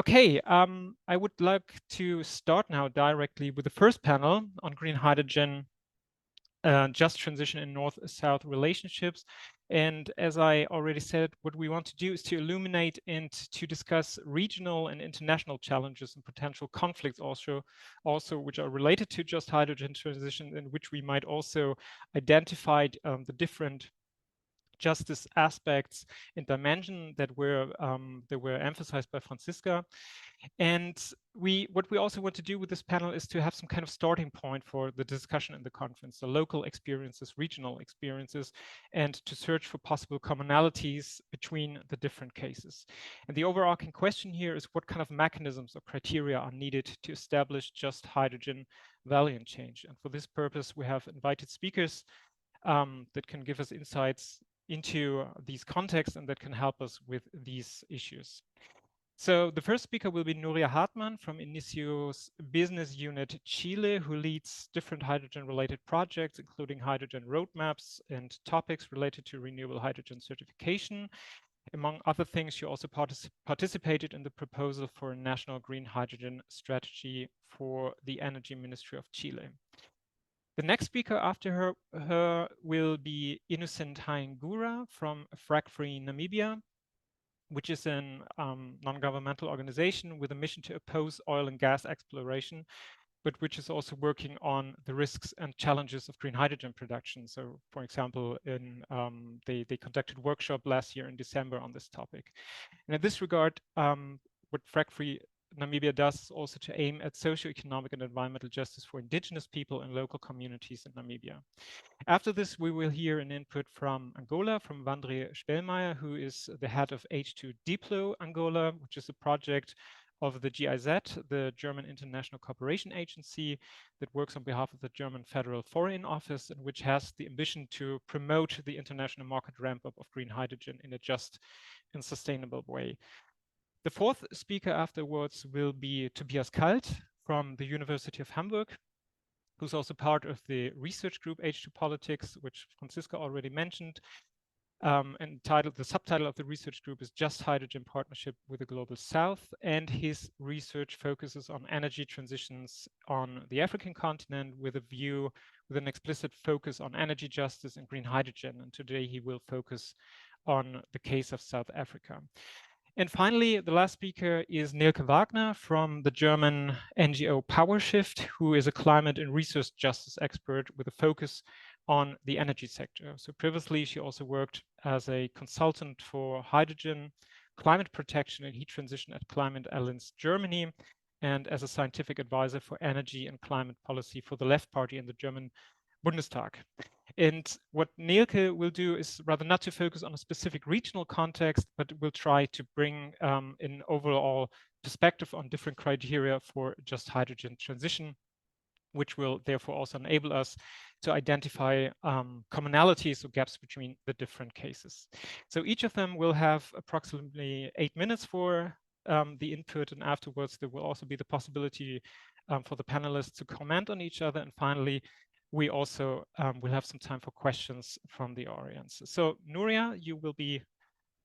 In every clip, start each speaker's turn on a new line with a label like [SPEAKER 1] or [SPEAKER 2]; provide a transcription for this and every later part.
[SPEAKER 1] Okay, I would like to start now directly with the first panel on green hydrogen, just transition in North-South relationships. And as I already said, what we want to do is to illuminate and to discuss regional and international challenges and potential conflicts also which are related to just hydrogen transition, in which we might also identify the different justice aspects and dimension that were emphasized by Franziska. And what we also want to do with this panel is to have some kind of starting point for the discussion in the conference, so local experiences, regional experiences, and to search for possible commonalities between the different cases. And the overarching question here is what kind of mechanisms or criteria are needed to establish just hydrogen value change. And for this purpose, we have invited speakers that can give us insights into these contexts and that can help us with these issues. So the first speaker will be Nuria Hartmann from Hinicio's business unit Chile, who leads different hydrogen-related projects, including hydrogen roadmaps and topics related to renewable hydrogen certification. Among other things, she also participated in the proposal for a national green hydrogen strategy for the Energy Ministry of Chile. The next speaker after her will be Innocent Haingura from Frack Free Namibia, which is a non-governmental organization with a mission to oppose oil and gas exploration, but which is also working on the risks and challenges of green hydrogen production. So, for example, they conducted a workshop last year in December on this topic. And in this regard, what Frack Free Namibia does is also to aim at socioeconomic and environmental justice for indigenous people and local communities in Namibia. After this, we will hear an input from Angola, from Vandre Spellmeier, who is the head of H2 Diplo Angola, which is a project of the GIZ, the German International Cooperation Agency, that works on behalf of the German Federal Foreign Office, and which has the ambition to promote the international market ramp-up of green hydrogen in a just and sustainable way. The fourth speaker afterwards will be Tobias Kalt from the University of Hamburg, who's also part of the research group H2 Politics, which Franziska already mentioned. And the subtitle of the research group is Just Hydrogen Partnership with the Global South. And his research focuses on energy transitions on the African continent with an explicit focus on energy justice and green hydrogen. And today he will focus on the case of South Africa. And finally, the last speaker is Neelke Wagner from the German NGO Powershift, who is a climate and resource justice expert with a focus on the energy sector. So previously, she also worked as a consultant for hydrogen, climate protection and heat transition at Climate Alliance Germany, and as a scientific advisor for energy and climate policy for the Left Party in the German Bundestag. And what Neelke will do is rather not to focus on a specific regional context, but will try to bring an overall perspective on different criteria for just hydrogen transition, which will therefore also enable us to identify commonalities or gaps between the different cases. So each of them will have approximately 8 minutes for the input, and afterwards there will also be the possibility for the panelists to comment on each other. And finally, we also will have some time for questions from the audience. So Nuria, you will be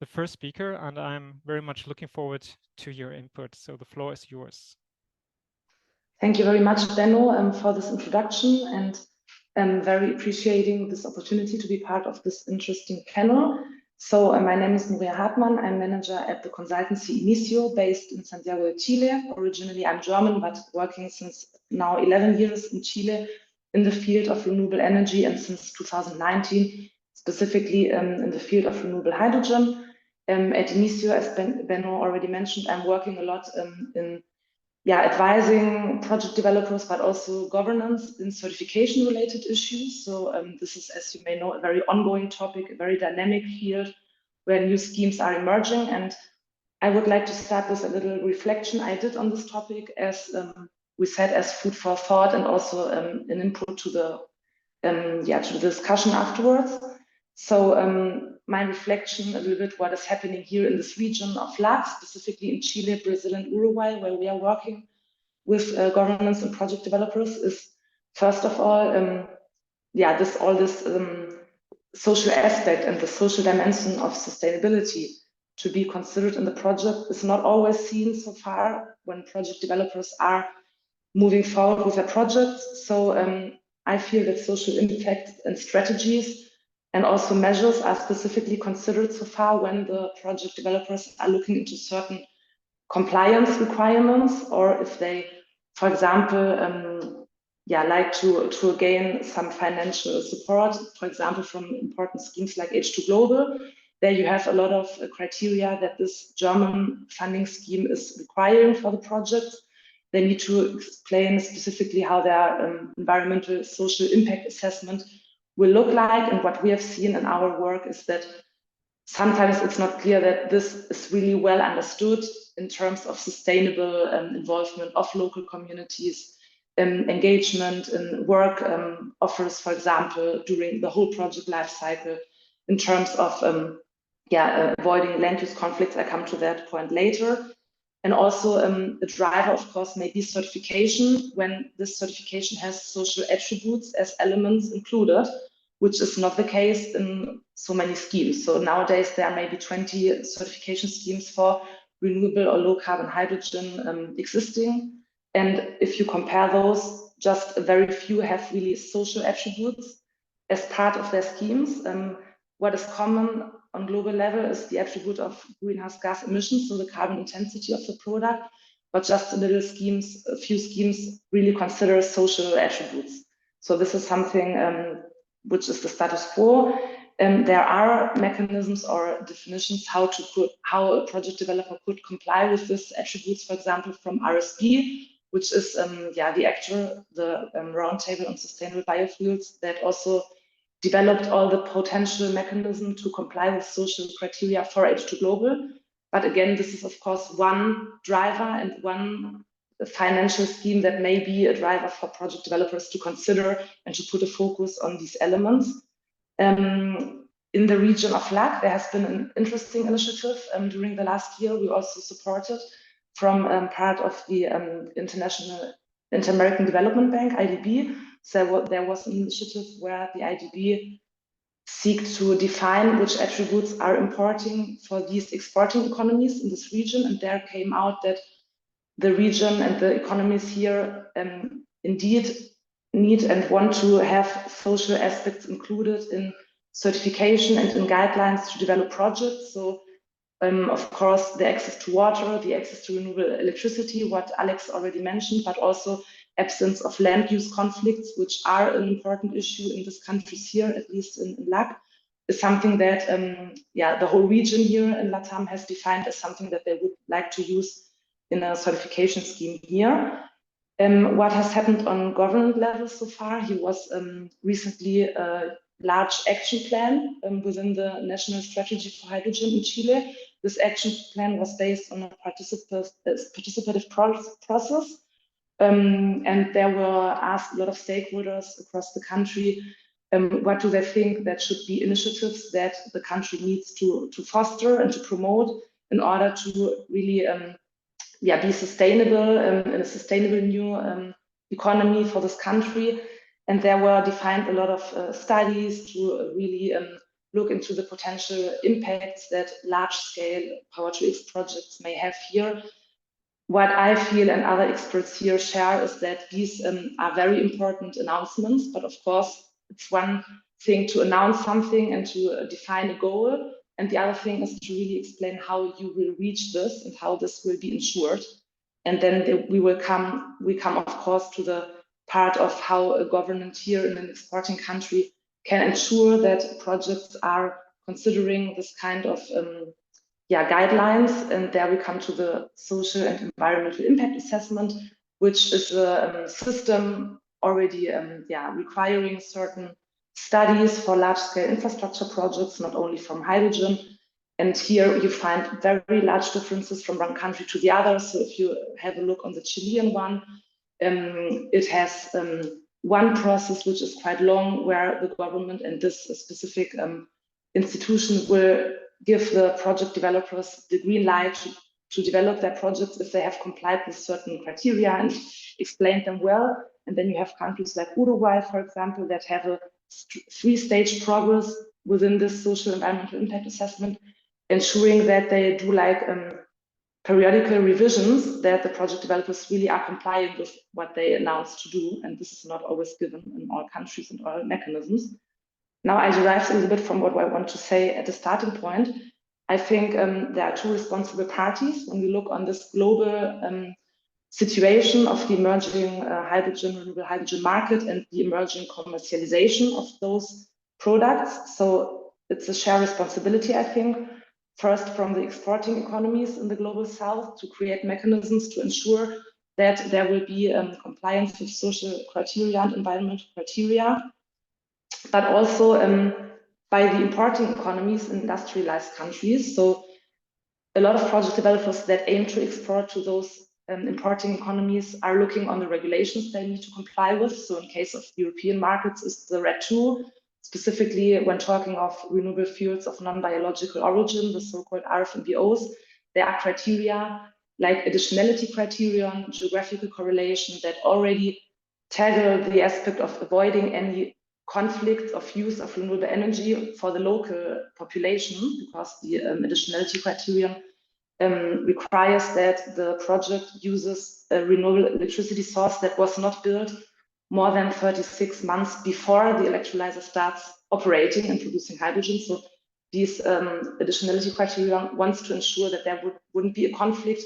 [SPEAKER 1] the first speaker, and I'm very much looking forward to your input. So the floor is yours.
[SPEAKER 2] Thank you very much, Benno, for this introduction, and I'm very appreciating this opportunity to be part of this interesting panel. So my name is Nuria Hartmann. I'm manager at the consultancy Hinicio, based in Santiago de Chile. Originally, I'm German, but working since now 11 years in Chile in the field of renewable energy, and since 2019, specifically in the field of renewable hydrogen. At Hinicio, as Benno already mentioned, I'm working a lot in advising project developers, but also governance in certification related issues. So this is, as you may know, a very ongoing topic, a very dynamic field where new schemes are emerging. And I would like to start with a little reflection I did on this topic, as we said, as food for thought, and also an input to the discussion afterwards. So my reflection a little bit what is happening here in this region of LAC, specifically in Chile, Brazil, and Uruguay, where we are working with governments and project developers, is first of all, this social aspect and the social dimension of sustainability to be considered in the project is not always seen so far when project developers are moving forward with their projects. So I feel that social impact and strategies and also measures are specifically considered so far when the project developers are looking into certain compliance requirements, or if they, for example, like to gain some financial support, for example, from important schemes like H2 Global. There you have a lot of criteria that this German funding scheme is requiring for the projects. They need to explain specifically how their environmental social impact assessment will look like. And what we have seen in our work is that sometimes it's not clear that this is really well understood in terms of sustainable involvement of local communities, engagement in work offers, for example, during the whole project life cycle, in terms of avoiding land use conflicts. I come to that point later. And also a driver, of course, may be certification, when this certification has social attributes as elements included, which is not the case in so many schemes. So nowadays there are maybe 20 certification schemes for renewable or low carbon hydrogen existing. And if you compare those, just very few have really social attributes as part of their schemes. What is common on global level is the attribute of greenhouse gas emissions, so the carbon intensity of the product, but just a few schemes really consider social attributes. So this is something which is the status quo. There are mechanisms or definitions how a project developer could comply with these attributes, for example, from RSB, which is the Roundtable on Sustainable Biofuels, that also developed all the potential mechanism to comply with social criteria for H2 Global. But again, this is of course one driver and one financial scheme that may be a driver for project developers to consider and to put a focus on these elements. In the region of Fladvad, there has been an interesting initiative during the last year. We also supported from part of the Inter-American Development Bank, IDB. So there was an initiative where the IDB seek to define which attributes are important for these exporting economies in this region. And there came out that the region and the economies here indeed need and want to have social aspects included in certification and in guidelines to develop projects. So of course, the access to water, the access to renewable electricity, what Alex already mentioned, but also absence of land use conflicts, which are an important issue in these countries here, at least in LAC, is something that the whole region here in LATAM has defined as something that they would like to use in a certification scheme here. What has happened on government level so far? He was recently a large action plan within the National Strategy for Hydrogen in Chile. This action plan was based on a participative process. And there were asked a lot of stakeholders across the country, what do they think that should be initiatives that the country needs to foster and to promote in order to really be sustainable in a sustainable new economy for this country. And there were defined a lot of studies to really look into the potential impacts that large-scale power-to-X projects may have here. What I feel and other experts here share is that these are very important announcements, but of course, it's one thing to announce something and to define a goal, and the other thing is to really explain how you will reach this and how this will be ensured. And then we come, of course, to the part of how a government here in an exporting country can ensure that projects are considering this kind of guidelines. And there we come to the social and environmental impact assessment, which is a system already requiring certain studies for large-scale infrastructure projects, not only from hydrogen. And here you find very large differences from one country to the other. So if you have a look on the Chilean one, it has one process which is quite long, where the government and this specific institution will give the project developers the green light to develop their projects if they have complied with certain criteria and explained them well. And then you have countries like Uruguay, for example, that have a three-stage progress within this social environmental impact assessment. ensuring that they do like periodical revisions, that the project developers really are compliant with what they announced to do. And this is not always given in all countries and all mechanisms. Now I derive a little bit from what I want to say at the starting point. I think there are two responsible parties when we look on this global situation of the emerging renewable hydrogen market and the emerging commercialization of those products. So it's a shared responsibility, I think, first from the exporting economies in the global south to create mechanisms to ensure that there will be compliance with social criteria and environmental criteria, but also by the importing economies in industrialized countries. So a lot of project developers that aim to export to those importing economies are looking on the regulations they need to comply with. So in case of European markets, is the RED II, specifically when talking of renewable fuels of non-biological origin, the so-called RFNBOs. There are criteria like additionality criterion, geographical correlation that already tackle the aspect of avoiding any conflict of use of renewable energy for the local population, because the additionality criterion requires that the project uses a renewable electricity source that was not built more than 36 months before the electrolyzer starts operating and producing hydrogen. So these additionality criteria wants to ensure that there wouldn't be a conflict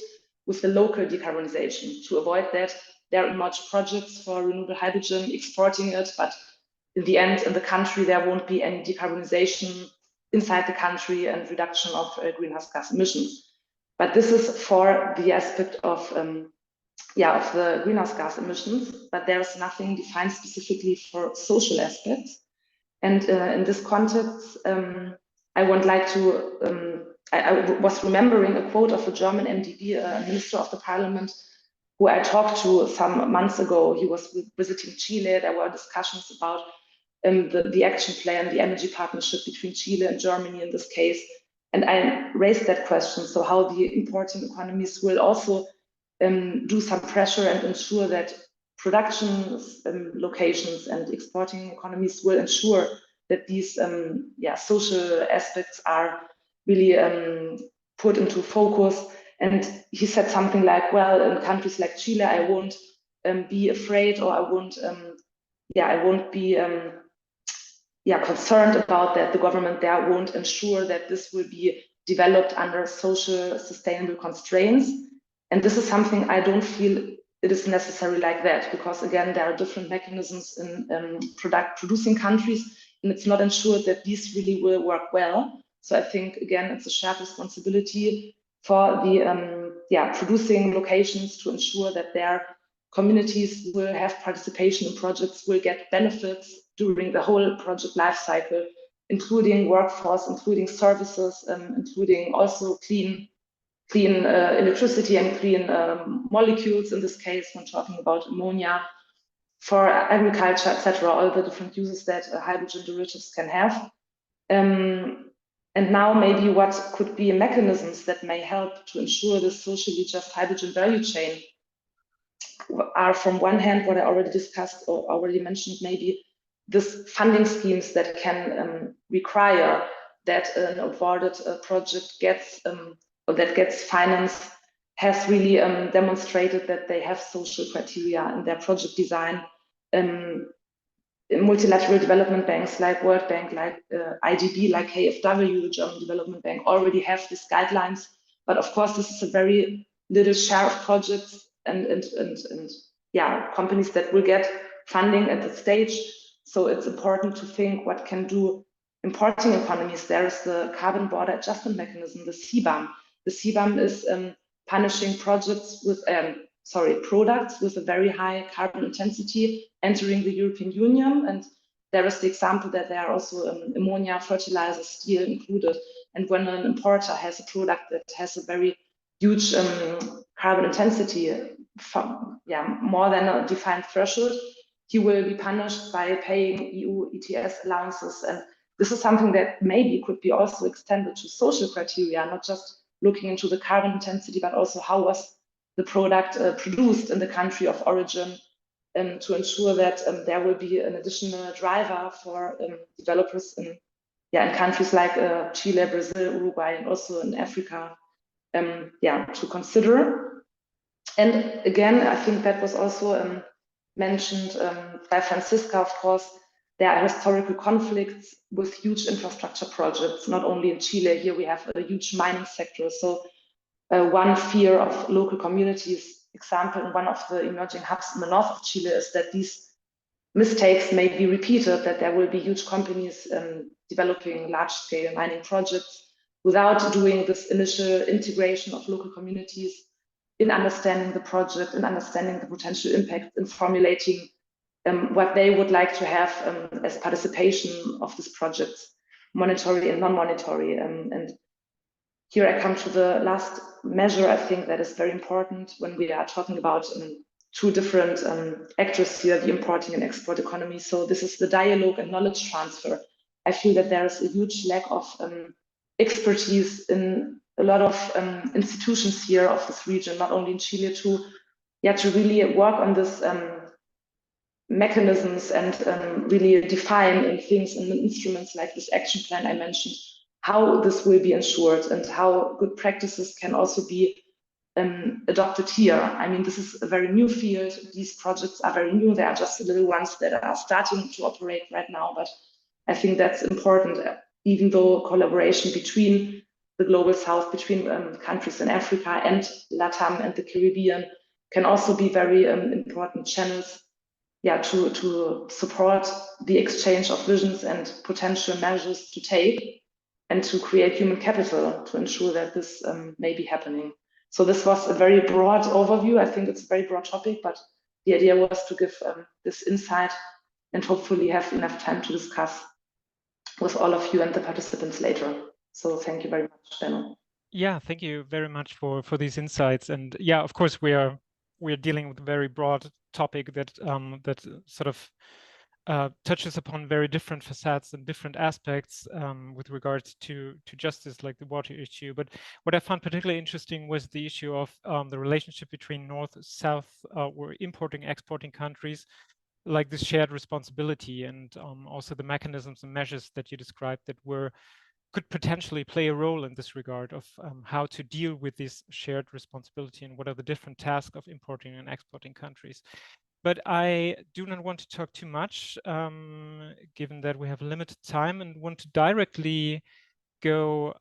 [SPEAKER 2] with the local decarbonization, to avoid that there are much projects for renewable hydrogen exporting it, but in the end, in the country, there won't be any decarbonization inside the country and reduction of greenhouse gas emissions. But this is for the aspect of the greenhouse gas emissions, but there's nothing defined specifically for social aspects. And in this context, I would like to, I was remembering a quote of a German MdB, Minister of the Parliament, who I talked to some months ago. He was visiting Chile. There were discussions about the action plan, the energy partnership between Chile and Germany in this case. And I raised that question. So how the importing economies will also do some pressure and ensure that production locations and exporting economies will ensure that these social aspects are really put into focus. And he said something like, well, in countries like Chile, I won't be afraid, or I won't be concerned about that. The government there won't ensure that this will be developed under social sustainable constraints. And this is something I don't feel it is necessary like that, because again, there are different mechanisms in producing countries, and it's not ensured that these really will work well. So I think, again, it's a shared responsibility for the producing locations to ensure that their communities will have participation in projects, will get benefits during the whole project life cycle, including workforce, including services, including also clean electricity and clean molecules in this case, when talking about ammonia, for agriculture, etc., all the different uses that hydrogen derivatives can have. And now maybe what could be mechanisms that may help to ensure the socially just hydrogen value chain are, from one hand, what I already discussed or already mentioned, maybe this funding schemes that can require that an awarded project gets or that gets financed has really demonstrated that they have social criteria in their project design. Multilateral development banks like World Bank, like IDB, like KfW, the German Development Bank, already have these guidelines. But of course, this is a very little share of projects and companies that will get funding at the stage. So it's important to think what can do importing economies. There is the carbon border adjustment mechanism, the CBAM. The CBAM is punishing projects with products with a very high carbon intensity entering the European Union. And there is the example that there are also ammonia, fertilizer, steel included. And when an importer has a product that has a very huge carbon intensity, more than a defined threshold, he will be punished by paying EU ETS allowances. And this is something that maybe could be also extended to social criteria, not just looking into the carbon intensity, but also how was the product produced in the country of origin, to ensure that there will be an additional driver for developers in in countries like Chile, Brazil, Uruguay, and also in Africa, to consider. And again, I think that was also mentioned by Franziska, of course. There are historical conflicts with huge infrastructure projects, not only in Chile. Here we have a huge mining sector. So one fear of local communities, example, in one of the emerging hubs in the north of Chile, is that these mistakes may be repeated, that there will be huge companies developing large-scale mining projects without doing this initial integration of local communities in understanding the project, in understanding the potential impact, in formulating what they would like to have as participation of this project, monetary and non-monetary. And here I come to the last measure, I think, that is very important when we are talking about two different actors here, the importing and export economy. So this is the dialogue and knowledge transfer. I feel that there is a huge lack of expertise in a lot of institutions here of this region, not only in Chile, to really work on this mechanisms and really define in things and instruments like this action plan I mentioned, how this will be ensured and how good practices can also be adopted here. I mean, this is a very new field. These projects are very new. They are just the little ones that are starting to operate right now. But I think that's important, even though collaboration between the global south, between countries in Africa and LATAM and the Caribbean can also be very important channels to support the exchange of visions and potential measures to take and to create human capital to ensure that this may be happening. So this was a very broad overview. I think it's a very broad topic, but the idea was to give this insight and hopefully have enough time to discuss with all of you and the participants later. So thank you very much, Benno.
[SPEAKER 1] Yeah, thank you very much for these insights. And yeah, of course, we're dealing with a very broad topic that that sort of touches upon very different facets and different aspects with regards to justice, like the water issue. But what I found particularly interesting was the issue of the relationship between North, South, or importing, exporting countries, like this shared responsibility, and also the mechanisms and measures that you described that could potentially play a role in this regard of how to deal with this shared responsibility and what are the different tasks of importing and exporting countries. But I do not want to talk too much, given that we have limited time, and want to directly go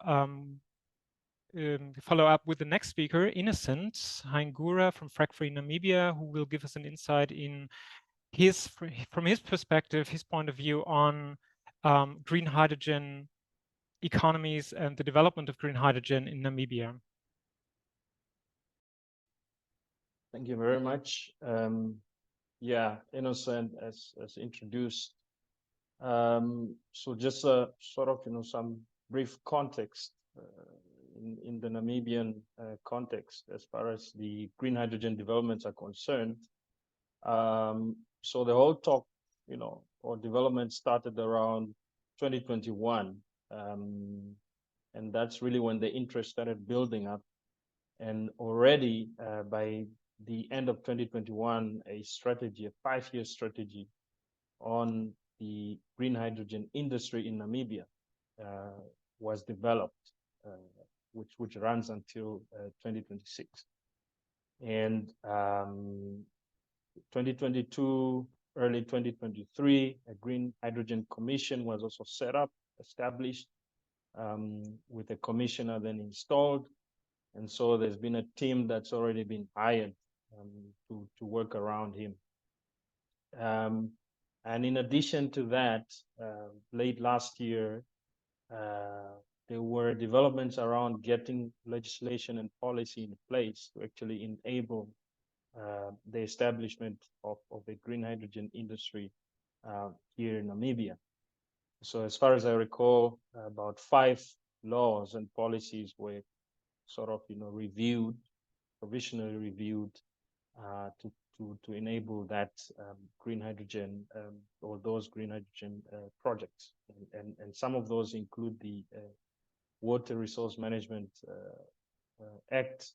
[SPEAKER 1] follow up with the next speaker, Innocent Haingura from Frack Namibia, who will give us an insight in from his perspective, his point of view on green hydrogen economies and the development of green hydrogen in Namibia.
[SPEAKER 3] Thank you very much. Yeah, Innocent as introduced. So just sort of, some brief context in the Namibian context as far as the green hydrogen developments are concerned. So the whole talk, or development started around 2021. And that's really when the interest started building up. And already by the end of 2021, a 5-year strategy on the green hydrogen industry in Namibia was developed, which runs until 2026. And 2022, early 2023, a Green Hydrogen Commission was also established, with a commissioner then installed. And so there's been a team that's already been hired to work around him. And in addition to that, late last year, there were developments around getting legislation and policy in place to actually enable the establishment of the green hydrogen industry here in Namibia. So as far as I recall, about 5 laws and policies were sort of, provisionally reviewed to enable that green hydrogen or those green hydrogen projects. And some of those include the Water Resource Management Act,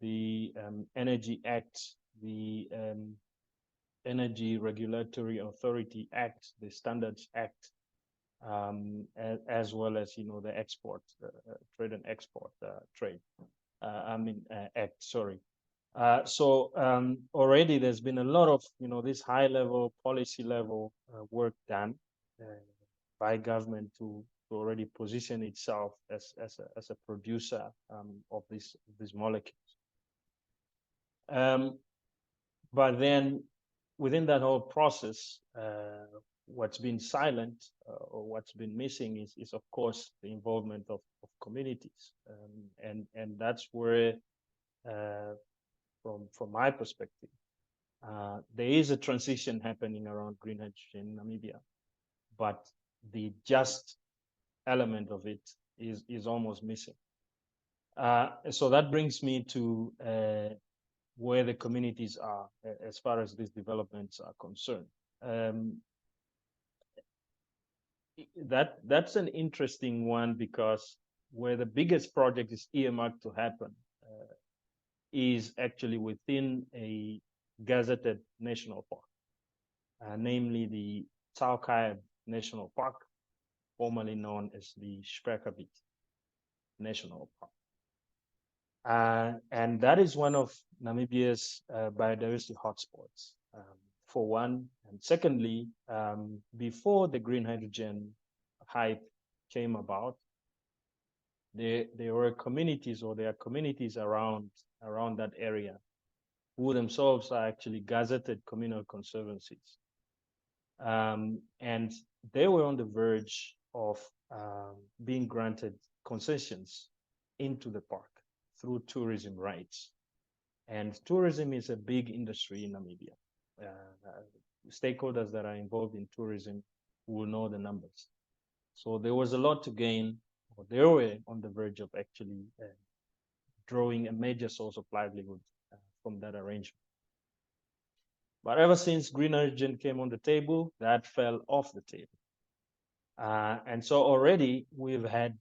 [SPEAKER 3] the Energy Act, the Energy Regulatory Authority Act, the Standards Act, as well as the export trade and export trade. Act. Sorry. So already there's been a lot of this high level policy level work done by government to already position itself as a producer of these molecules. But then within that whole process, what's been silent or what's been missing is of course the involvement of communities, and that's where from my perspective there is a transition happening around green hydrogen in Namibia, but the just element of it is almost missing. So that brings me to where the communities are as far as these developments are concerned. That's an interesting one, because where the biggest project is earmarked to happen is actually within a gazetted national park, namely the Tsaukai National Park, formerly known as the Spellmeier National Park. And that is one of Namibia's biodiversity hotspots, for one. And secondly, before the green hydrogen hype came about, there were communities, or there are communities around that area, who themselves are actually gazetted communal conservancies. And they were on the verge of being granted concessions into the park through tourism rights. And tourism is a big industry in Namibia. Stakeholders that are involved in tourism will know the numbers. So there was a lot to gain, or they were on the verge of actually drawing a major source of livelihood from that arrangement. But ever since green hydrogen came on the table, that fell off the table. And so already we've had,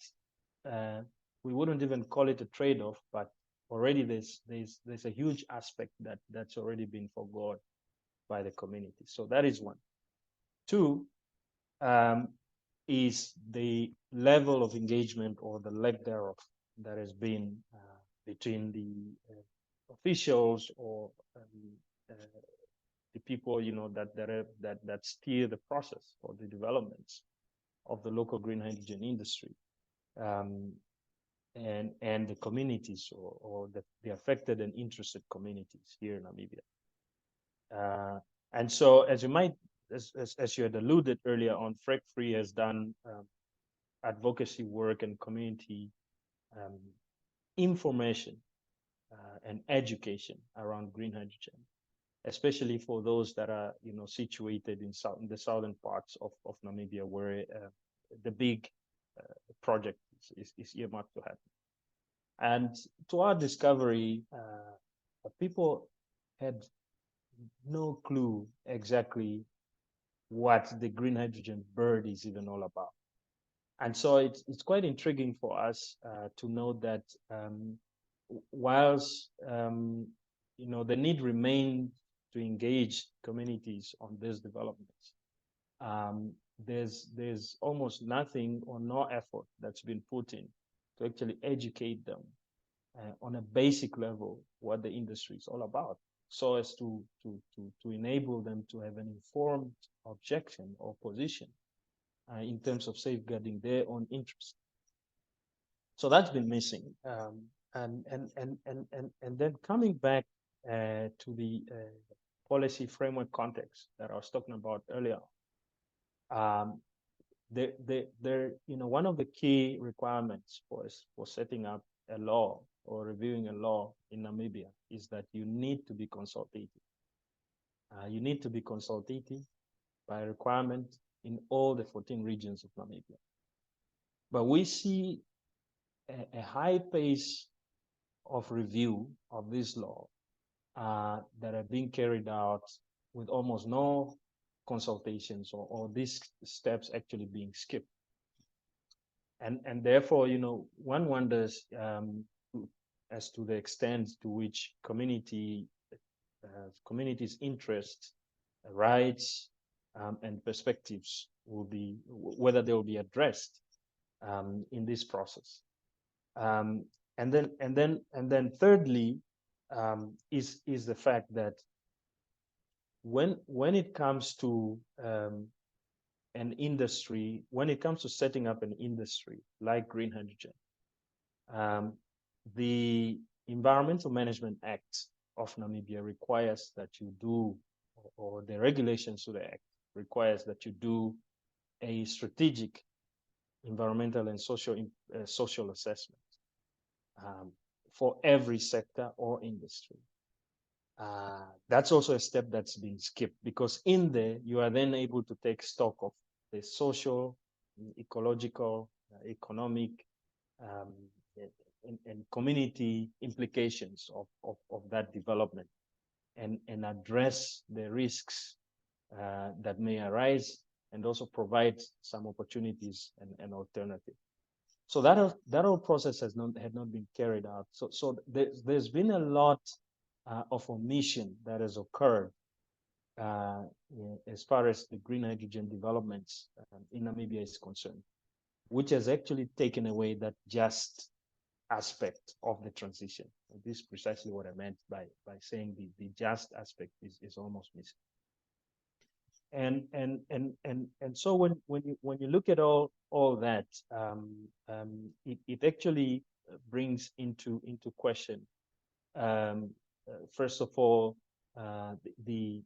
[SPEAKER 3] we wouldn't even call it a trade-off, but already there's a huge aspect that's already been forgone by the community. So that is one. Two, is the level of engagement, or the lack thereof, that has been between the officials, or the people that steer the process or the developments of the local green hydrogen industry, and the communities, or the affected and interested communities here in Namibia. And so, as you might, as you had alluded earlier on, Frack has done advocacy work and community information and education around green hydrogen, especially for those that are situated in the southern parts of Namibia, where the big project is earmarked to happen. And to our discovery, people had no clue exactly what the green hydrogen bird is even all about. And so it's quite intriguing for us to know that whilst the need remains to engage communities on these developments, there's almost nothing or no effort that's been put in to actually educate them on a basic level what the industry is all about, so as to enable them to have an informed objection or position in terms of safeguarding their own interests. So that's been missing. And then coming back to the policy framework context that I was talking about earlier, one of the key requirements for setting up a law or reviewing a law in Namibia is that you need to be consultative. You need to be consultative by requirement in all the 14 regions of Namibia. But we see a high pace of review of this law that are being carried out with almost no consultations, or these steps actually being skipped. And therefore, one wonders as to the extent to which communities' interests, rights, and perspectives whether they will be addressed in this process. And then thirdly is the fact that when it comes to an industry, when it comes to setting up an industry like green hydrogen, the Environmental Management Act of Namibia requires that you do, or the regulations to the act requires that you do a strategic environmental and social assessment for every sector or industry. That's also a step that's been skipped, because in there you are then able to take stock of the social, ecological, economic, and community implications of that development, and address the risks that may arise, and also provide some opportunities and alternatives. So that whole process had not been carried out. So there's been a lot of omission that has occurred as far as the green hydrogen developments in Namibia is concerned, which has actually taken away that just aspect of the transition. And this is precisely what I meant by saying the just aspect is almost missing. And so when you look at all that, it actually brings into question, first of all, the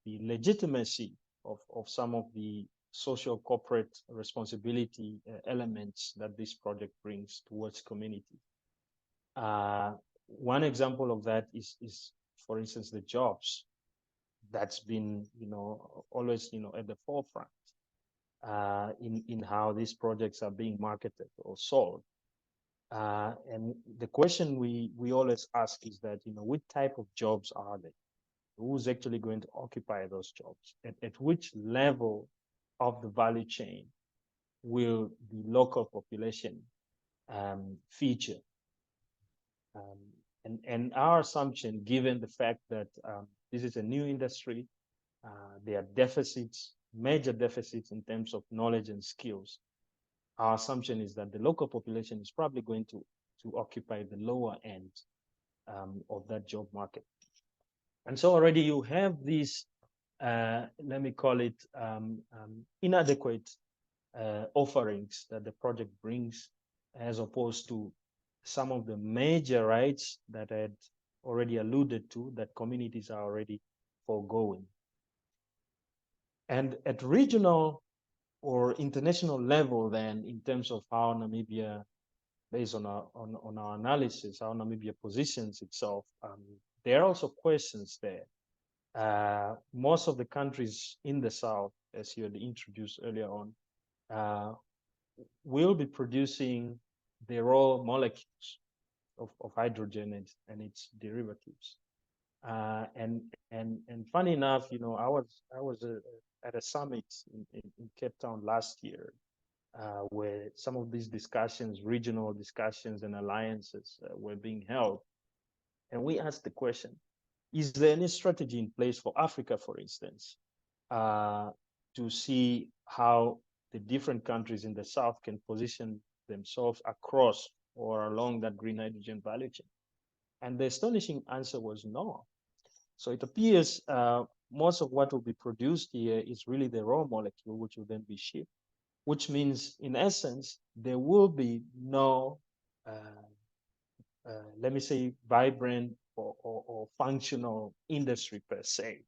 [SPEAKER 3] legitimacy of some of the social corporate responsibility elements that this project brings towards community. One example of that is, for instance, the jobs that's been, always, at the forefront in how these projects are being marketed or sold. And the question we always ask is that, what type of jobs are they? Who's actually going to occupy those jobs? At which level of the value chain will the local population feature? And our assumption, given the fact that this is a new industry, there are deficits, major deficits in terms of knowledge and skills. Our assumption is that the local population is probably going to occupy the lower end of that job market. And so already you have these, let me call it, inadequate offerings that the project brings, as opposed to some of the major rights that I had already alluded to, that communities are already foregoing. And at regional or international level, then, in terms of how Namibia, based on our analysis, how Namibia positions itself, there are also questions there. Most of the countries in the South, as you had introduced earlier on, will be producing the raw molecules of hydrogen and its derivatives. And funny enough, I was at a summit in Cape Town last year, where some of these discussions, regional discussions and alliances were being held. And we asked the question, is there any strategy in place for Africa, for instance, to see how the different countries in the South can position themselves across or along that green hydrogen value chain? And the astonishing answer was no. So it appears most of what will be produced here is really the raw molecule, which will then be shipped, which means, in essence, there will be no, let me say, vibrant or functional industry per se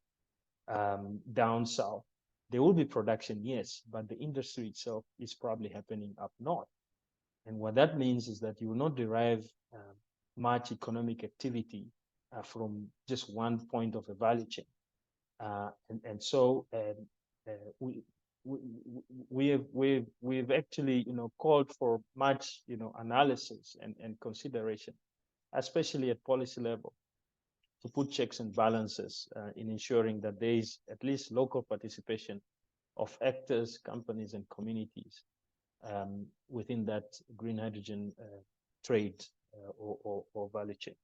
[SPEAKER 3] down south. There will be production, yes, but the industry itself is probably happening up north. And what that means is that you will not derive much economic activity from just one point of a value chain. And so we've actually, called for much, analysis and consideration, especially at policy level, to put checks and balances in ensuring that there is at least local participation of actors, companies, and communities within that green hydrogen trade or value chain.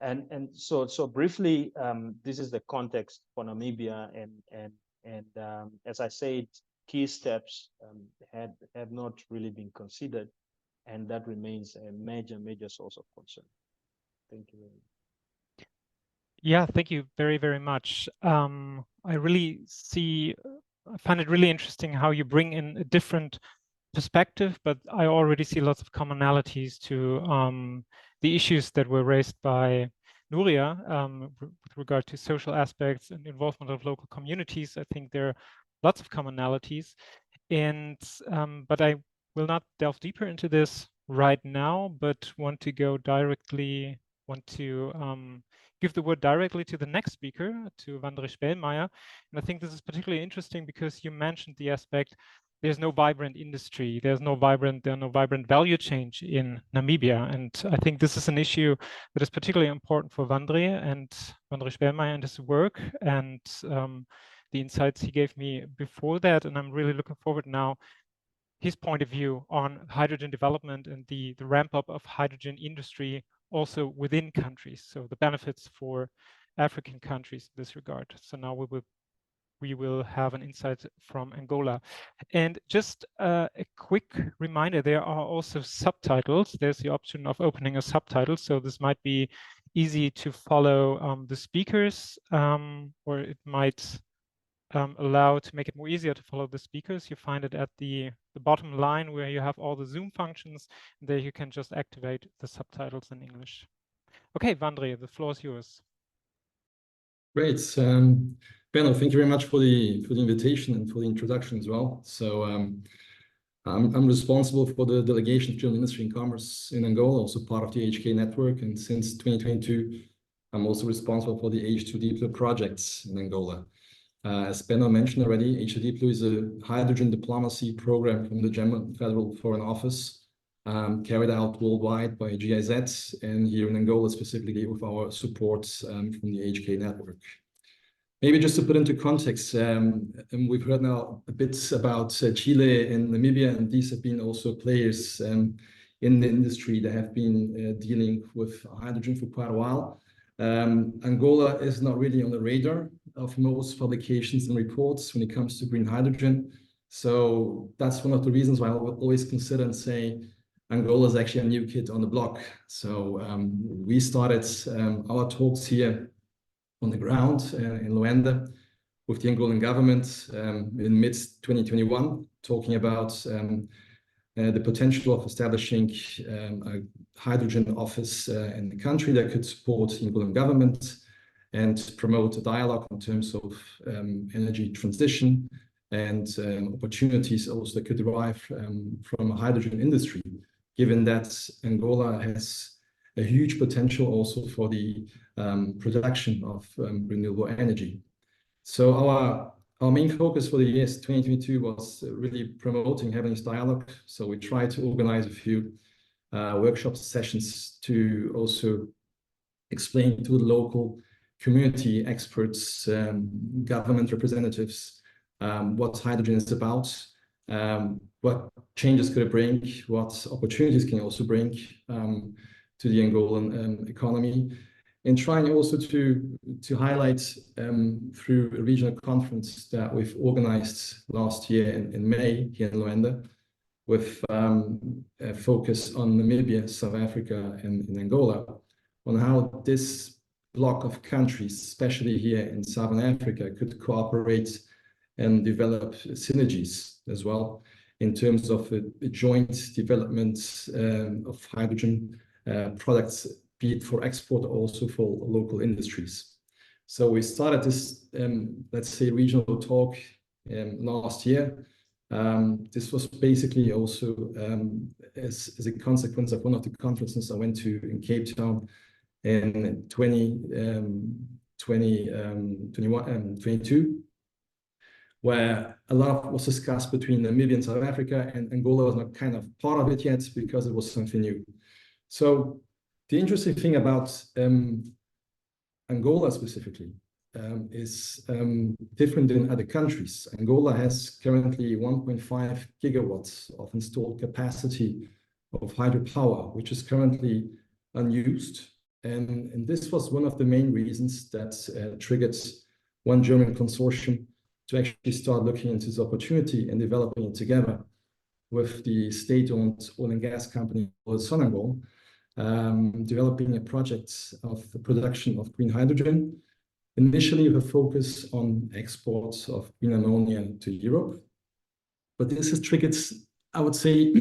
[SPEAKER 3] And so briefly, this is the context for Namibia, and as I said, key steps have not really been considered, and that remains a major source of concern. Thank you very much.
[SPEAKER 1] Yeah, thank you very, very much. I find it really interesting how you bring in a different perspective, but I already see lots of commonalities to the issues that were raised by Nuria with regard to social aspects and involvement of local communities. I think there are lots of commonalities, and but I will not delve deeper into this right now, but want to give the word directly to the next speaker, to Vandre Spellmeier. And I think this is particularly interesting because you mentioned the aspect, there's no vibrant industry, there are no vibrant value change in Namibia. And I think this is an issue that is particularly important for Vandre Spellmeier and his work, and the insights he gave me before that. And I'm really looking forward now his point of view on hydrogen development and the ramp up of hydrogen industry also within countries. So the benefits for African countries in this regard. So now we will have an insight from Angola. And just a quick reminder, there are also subtitles. There's the option of opening a subtitle. So this might be easy to follow the speakers, or it might allow to make it more easier to follow the speakers. You find it at the bottom line where you have all the Zoom functions. And there you can just activate the subtitles in English. Okay, Vandre, the floor is yours.
[SPEAKER 4] Great. Benno, thank you very much for the invitation and for the introduction as well. So I'm responsible for the delegation of German Industry and Commerce in Angola, also part of the HK network. And since 2022, I'm also responsible for the H2 Diplo projects in Angola. As Benno mentioned already, H2 Diplo is a hydrogen diplomacy program from the German Federal Foreign Office, carried out worldwide by GIZ, and here in Angola specifically with our support from the HK network. Maybe just to put into context, and we've heard now a bit about Chile and Namibia, and these have been also players in the industry that have been dealing with hydrogen for quite a while. Angola is not really on the radar of most publications and reports when it comes to green hydrogen. So that's one of the reasons why I would always consider and say Angola is actually a new kid on the block. So we started our talks here on the ground in Luanda with the Angolan government in mid-2021, talking about the potential of establishing a hydrogen office in the country that could support the Angolan government and promote a dialogue in terms of energy transition and opportunities also that could derive from a hydrogen industry, given that Angola has a huge potential also for the production of renewable energy. So our main focus for the years 2022 was really promoting having this dialogue. So we tried to organize a few workshop sessions to also explain to the local community experts, government representatives, what hydrogen is about, what changes could it bring, what opportunities can it also bring to the Angolan economy, and trying also to highlight through a regional conference that we've organized last year in May here in Luanda, with a focus on Namibia, South Africa, and in Angola, on how this block of countries, especially here in Southern Africa, could cooperate and develop synergies as well in terms of a joint development of hydrogen products, be it for export or also for local industries. So we started this, let's say, regional talk last year. This was basically also as a consequence of one of the conferences I went to in Cape Town in 2022, where a lot was discussed between Namibia and South Africa, and Angola was not kind of part of it yet because it was something new. So the interesting thing about Angola specifically is different than other countries. Angola has currently 1.5 gigawatts of installed capacity of hydropower, which is currently unused. And this was one of the main reasons that triggered one German consortium to actually start looking into this opportunity and developing it together with the state-owned oil and gas company called Sonangol, developing a project of the production of green hydrogen, initially with a focus on exports of green ammonia to Europe. But this has triggered, I would say,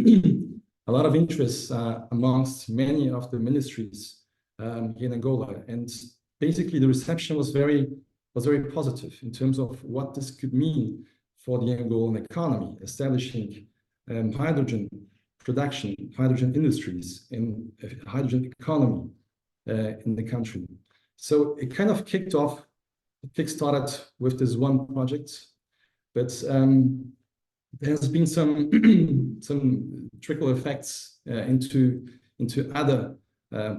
[SPEAKER 4] a lot of interest amongst many of the ministries here in Angola. And basically the reception was very positive in terms of what this could mean for the Angolan economy, establishing hydrogen production, hydrogen industries, and hydrogen economy in the country. So it kind of kick-started with this one project, but there has been some trickle effects into other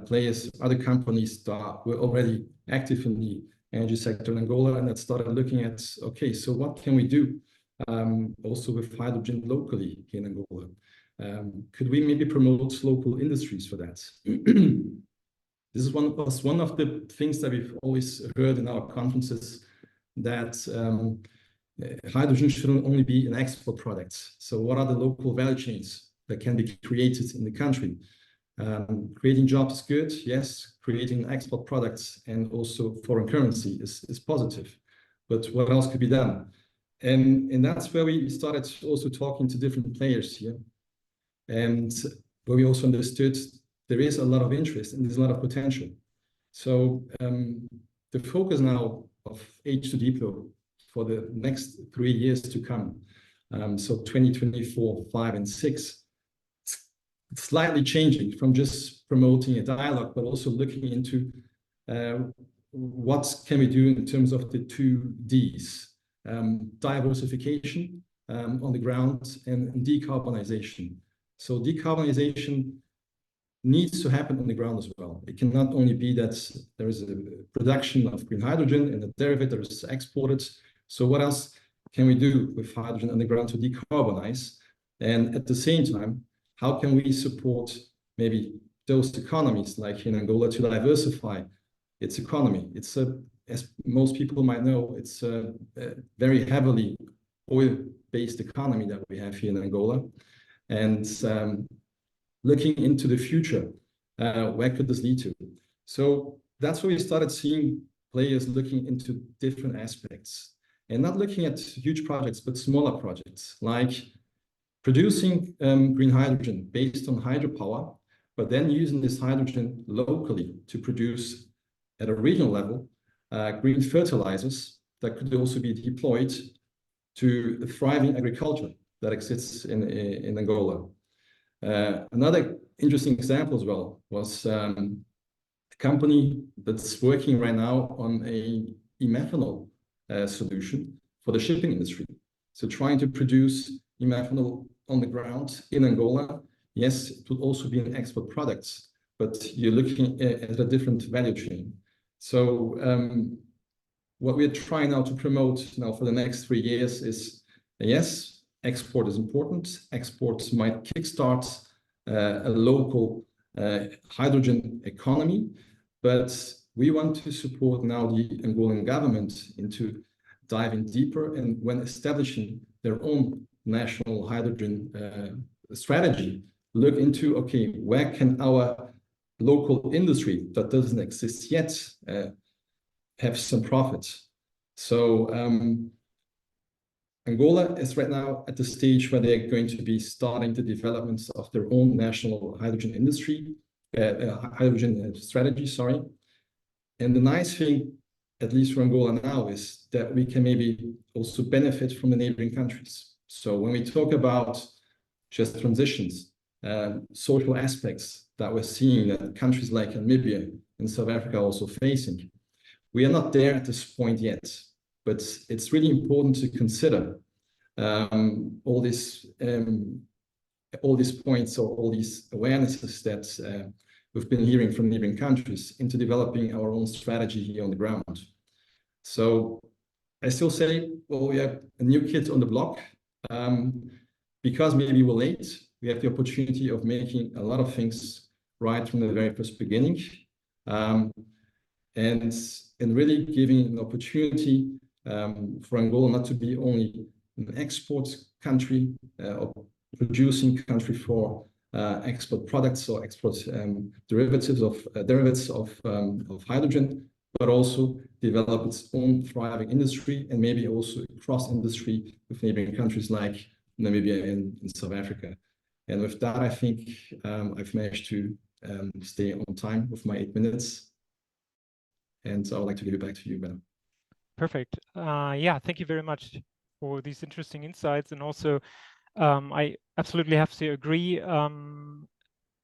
[SPEAKER 4] players, other companies that were already active in the energy sector in Angola, and that started looking at, okay, so what can we do also with hydrogen locally in Angola? Could we maybe promote local industries for that? This was one of the things that we've always heard in our conferences, that hydrogen shouldn't only be an export product. So what are the local value chains that can be created in the country? Creating jobs is good, yes. Creating export products and also foreign currency is positive. But what else could be done? And that's where we started also talking to different players here. And where we also understood there is a lot of interest and there's a lot of potential. So the focus now of H2 Diplo for the next 3 years to come, so 2024, 5, and 6, it's slightly changing from just promoting a dialogue, but also looking into what can we do in terms of the 2 Ds, diversification on the ground and decarbonization. So decarbonization needs to happen on the ground as well. It cannot only be that there is a production of green hydrogen and a derivative that is exported. So what else can we do with hydrogen on the ground to decarbonize? And at the same time, how can we support maybe those economies like in Angola to diversify its economy? It's as most people might know, it's a very heavily oil-based economy that we have here in Angola. And looking into the future, where could this lead to? So that's where we started seeing players looking into different aspects and not looking at huge projects, but smaller projects like producing green hydrogen based on hydropower, but then using this hydrogen locally to produce at a regional level green fertilizers that could also be deployed to the thriving agriculture that exists in Angola. Another interesting example as well was a company that's working right now on a e-methanol solution for the shipping industry. So trying to produce e-methanol on the ground in Angola. Yes, it would also be an export product, but you're looking at a different value chain. So what we're trying now to promote now for the next 3 years is, yes, export is important. Exports might kickstart a local hydrogen economy, but we want to support now the Angolan government into diving deeper and when establishing their own national hydrogen strategy, look into, okay, where can our local industry that doesn't exist yet have some profits? So Angola is right now at the stage where they're going to be starting the developments of their own national hydrogen industry, hydrogen strategy, sorry. And the nice thing, at least for Angola now, is that we can maybe also benefit from the neighboring countries. So when we talk about just transitions, social aspects that we're seeing that countries like Namibia and South Africa are also facing, we are not there at this point yet. But it's really important to consider all these points or all these awarenesses that we've been hearing from neighboring countries into developing our own strategy here on the ground. So I still say, well, we have a new kid on the block. Because maybe we're late, we have the opportunity of making a lot of things right from the very first beginning. And really giving an opportunity for Angola not to be only an export country or producing country for export products or export derivatives of hydrogen, but also develop its own thriving industry and maybe also cross industry with neighboring countries like Namibia and South Africa. And with that, I think I've managed to stay on time with my 8 minutes. And so I would like to give it back to you, Benno.
[SPEAKER 1] Perfect. Yeah, thank you very much for these interesting insights. And also, I absolutely have to agree.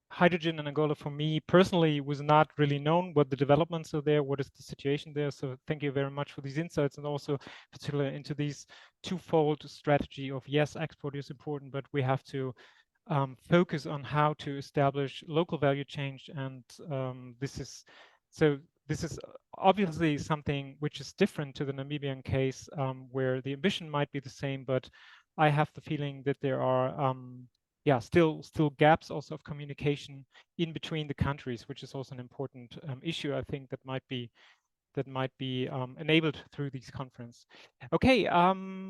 [SPEAKER 1] Hydrogen in Angola, for me personally, was not really known what the developments are there, what is the situation there. So thank you very much for these insights, and also particularly into these twofold strategy of, yes, export is important, but we have to focus on how to establish local value change. And this is obviously something which is different to the Namibian case, where the ambition might be the same, but I have the feeling that there are still gaps also of communication in between the countries, which is also an important issue, I think, that might be enabled through these conference. Okay,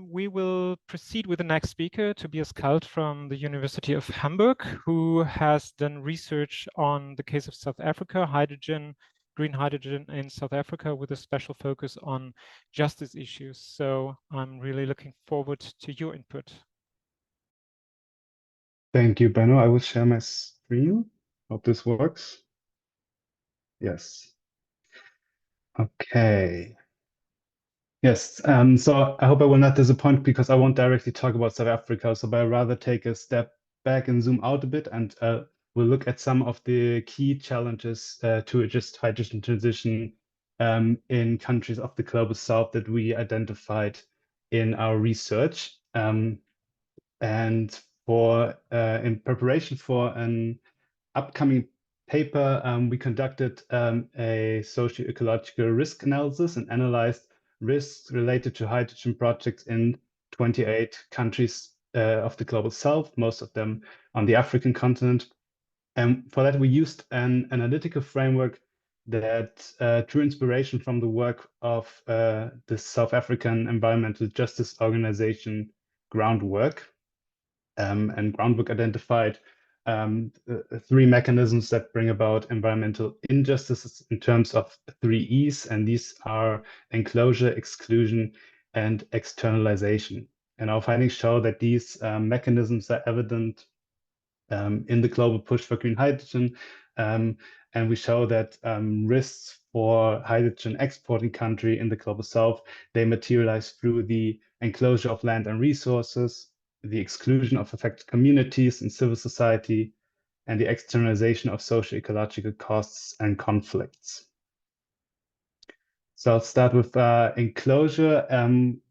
[SPEAKER 1] we will proceed with the next speaker, Tobias Kalt from the University of Hamburg, who has done research on the case of South Africa, green hydrogen in South Africa, with a special focus on justice issues. So I'm really looking forward to your input.
[SPEAKER 5] Thank you, Benno. I will share my screen. Hope this works. Yes. Okay. Yes. So I hope I will not disappoint, because I won't directly talk about South Africa. So I'll rather take a step back and zoom out a bit, and we'll look at some of the key challenges to a just hydrogen transition in countries of the global south that we identified in our research. And in preparation for an upcoming paper, we conducted a socio-ecological risk analysis and analyzed risks related to hydrogen projects in 28 countries of the global south, most of them on the African continent. And for that, we used an analytical framework that drew inspiration from the work of the South African environmental justice organization Groundwork. And Groundwork identified 3 mechanisms that bring about environmental injustices in terms of 3 E's, and these are enclosure, exclusion, and externalization. And our findings show that these mechanisms are evident in the global push for green hydrogen, and we show that risks for hydrogen exporting country in the global south, they materialize through the enclosure of land and resources, the exclusion of affected communities and civil society, and the externalization of socio-ecological costs and conflicts. So I'll start with enclosure.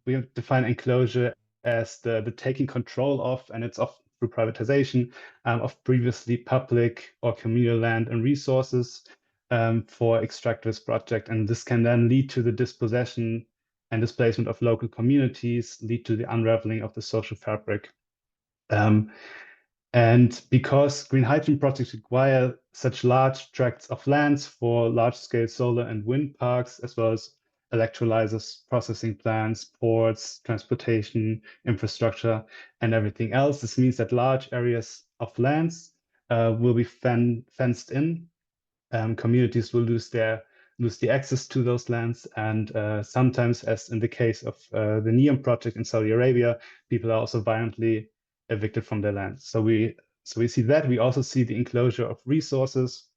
[SPEAKER 5] We define enclosure as the taking control of, and it's often through privatization, of previously public or communal land and resources for extractivist project. And this can then lead to the dispossession and displacement of local communities, lead to the unraveling of the social fabric. And because green hydrogen projects require such large tracts of lands for large-scale solar and wind parks, as well as electrolyzers, processing plants, ports, transportation, infrastructure, and everything else, this means that large areas of lands will be fenced in. Communities will lose the access to those lands, and sometimes, as in the case of the NEOM project in Saudi Arabia, people are also violently evicted from their land. So we see that. We also see the enclosure of resources.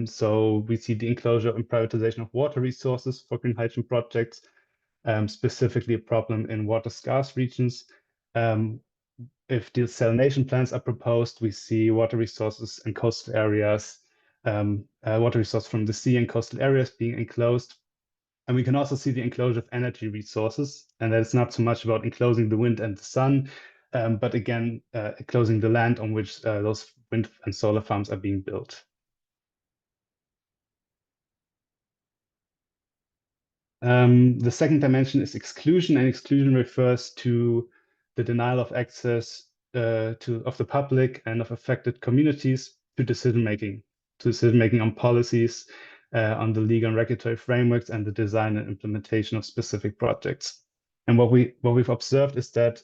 [SPEAKER 5] So we see the enclosure and privatization of water resources for green hydrogen projects, specifically a problem in water-scarce regions. If desalination plants are proposed, we see water resources and coastal areas, water resources from the sea and coastal areas being enclosed. And we can also see the enclosure of energy resources, and that is not so much about enclosing the wind and the sun, but again, enclosing the land on which those wind and solar farms are being built. The second dimension is exclusion, and exclusion refers to the denial of access of the public and of affected communities to decision making on policies on the legal and regulatory frameworks and the design and implementation of specific projects. And what we've observed is that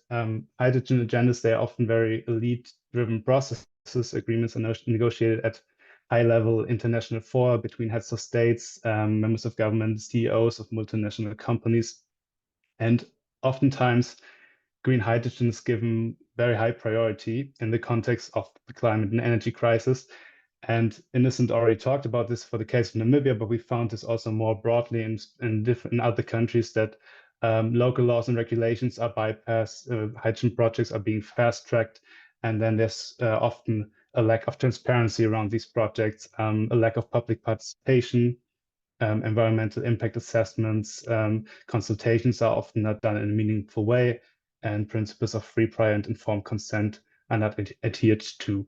[SPEAKER 5] hydrogen agendas, they are often very elite-driven processes. Agreements are negotiated at high-level international fora between heads of states, members of government, CEOs of multinational companies. And oftentimes, green hydrogen is given very high priority in the context of the climate and energy crisis. And Innocent already talked about this for the case of Namibia, but we found this also more broadly in other countries, that local laws and regulations are bypassed, hydrogen projects are being fast-tracked, and then there's often a lack of transparency around these projects, a lack of public participation, environmental impact assessments, consultations are often not done in a meaningful way, and principles of free, prior, and informed consent are not adhered to.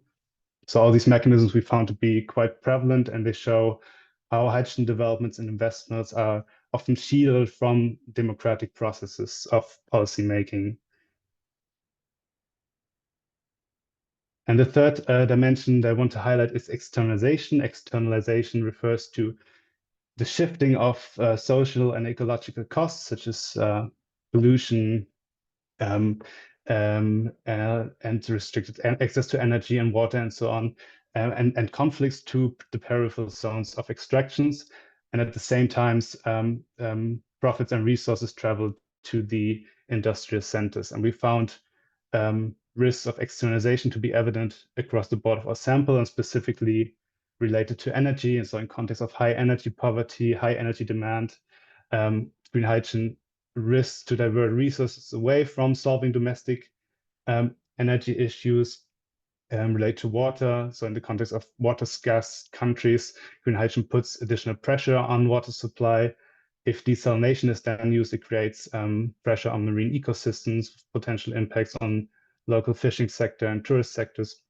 [SPEAKER 5] So all these mechanisms we found to be quite prevalent, and they show how hydrogen developments and investments are often shielded from democratic processes of policymaking. And the third dimension that I want to highlight is externalization. Externalization refers to the shifting of social and ecological costs, such as pollution, and restricted access to energy and water and so on, and conflicts to the peripheral zones of extractions. And at the same time, profits and resources travel to the industrial centers. And we found risks of externalization to be evident across the board of our sample, and specifically related to energy. And so in context of high energy poverty, high energy demand, green hydrogen risks to divert resources away from solving domestic energy issues related to water. So in the context of water-scarce countries, green hydrogen puts additional pressure on water supply. If desalination is then used, it creates pressure on marine ecosystems, potential impacts on local fishing sector and tourist sectors,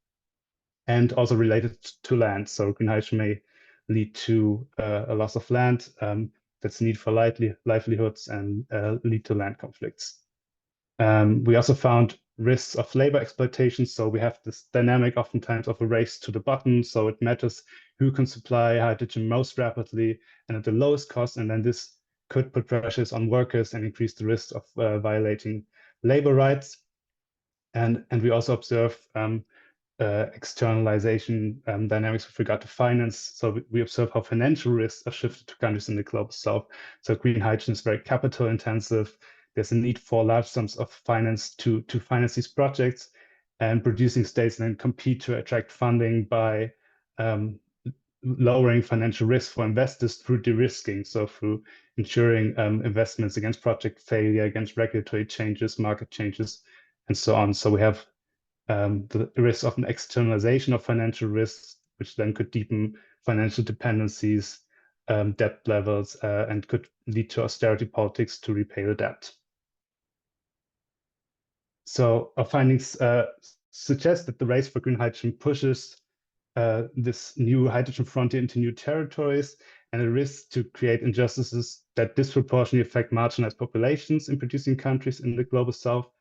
[SPEAKER 5] and also related to land. So green hydrogen may lead to a loss of land that's need for livelihoods and lead to land conflicts. We also found risks of labor exploitation. So we have this dynamic oftentimes of a race to the bottom. So it matters who can supply hydrogen most rapidly and at the lowest cost. And then this could put pressures on workers and increase the risk of violating labor rights. And we also observe externalization dynamics with regard to finance. So we observe how financial risks are shifted to countries in the global south. So green hydrogen is very capital intensive. There's a need for large sums of finance to finance these projects, and producing states then compete to attract funding by lowering financial risk for investors through de-risking. So through ensuring investments against project failure, against regulatory changes, market changes, and so on. So we have the risk of an externalization of financial risks, which then could deepen financial dependencies, debt levels, and could lead to austerity politics to repay the debt. So our findings suggest that the race for green hydrogen pushes this new hydrogen frontier into new territories, and a risk to create injustices that disproportionately affect marginalized populations in producing countries in the global south,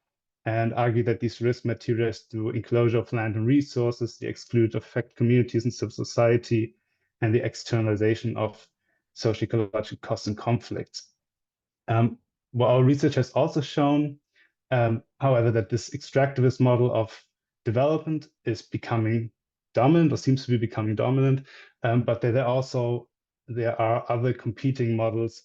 [SPEAKER 5] and argue that these risks materialize through enclosure of land and resources, the exclusion of affected communities and civil society, and the externalization of socio-ecological costs and conflicts. What our research has also shown, however, that this extractivist model of development is becoming dominant, or seems to be becoming dominant, but there are other competing models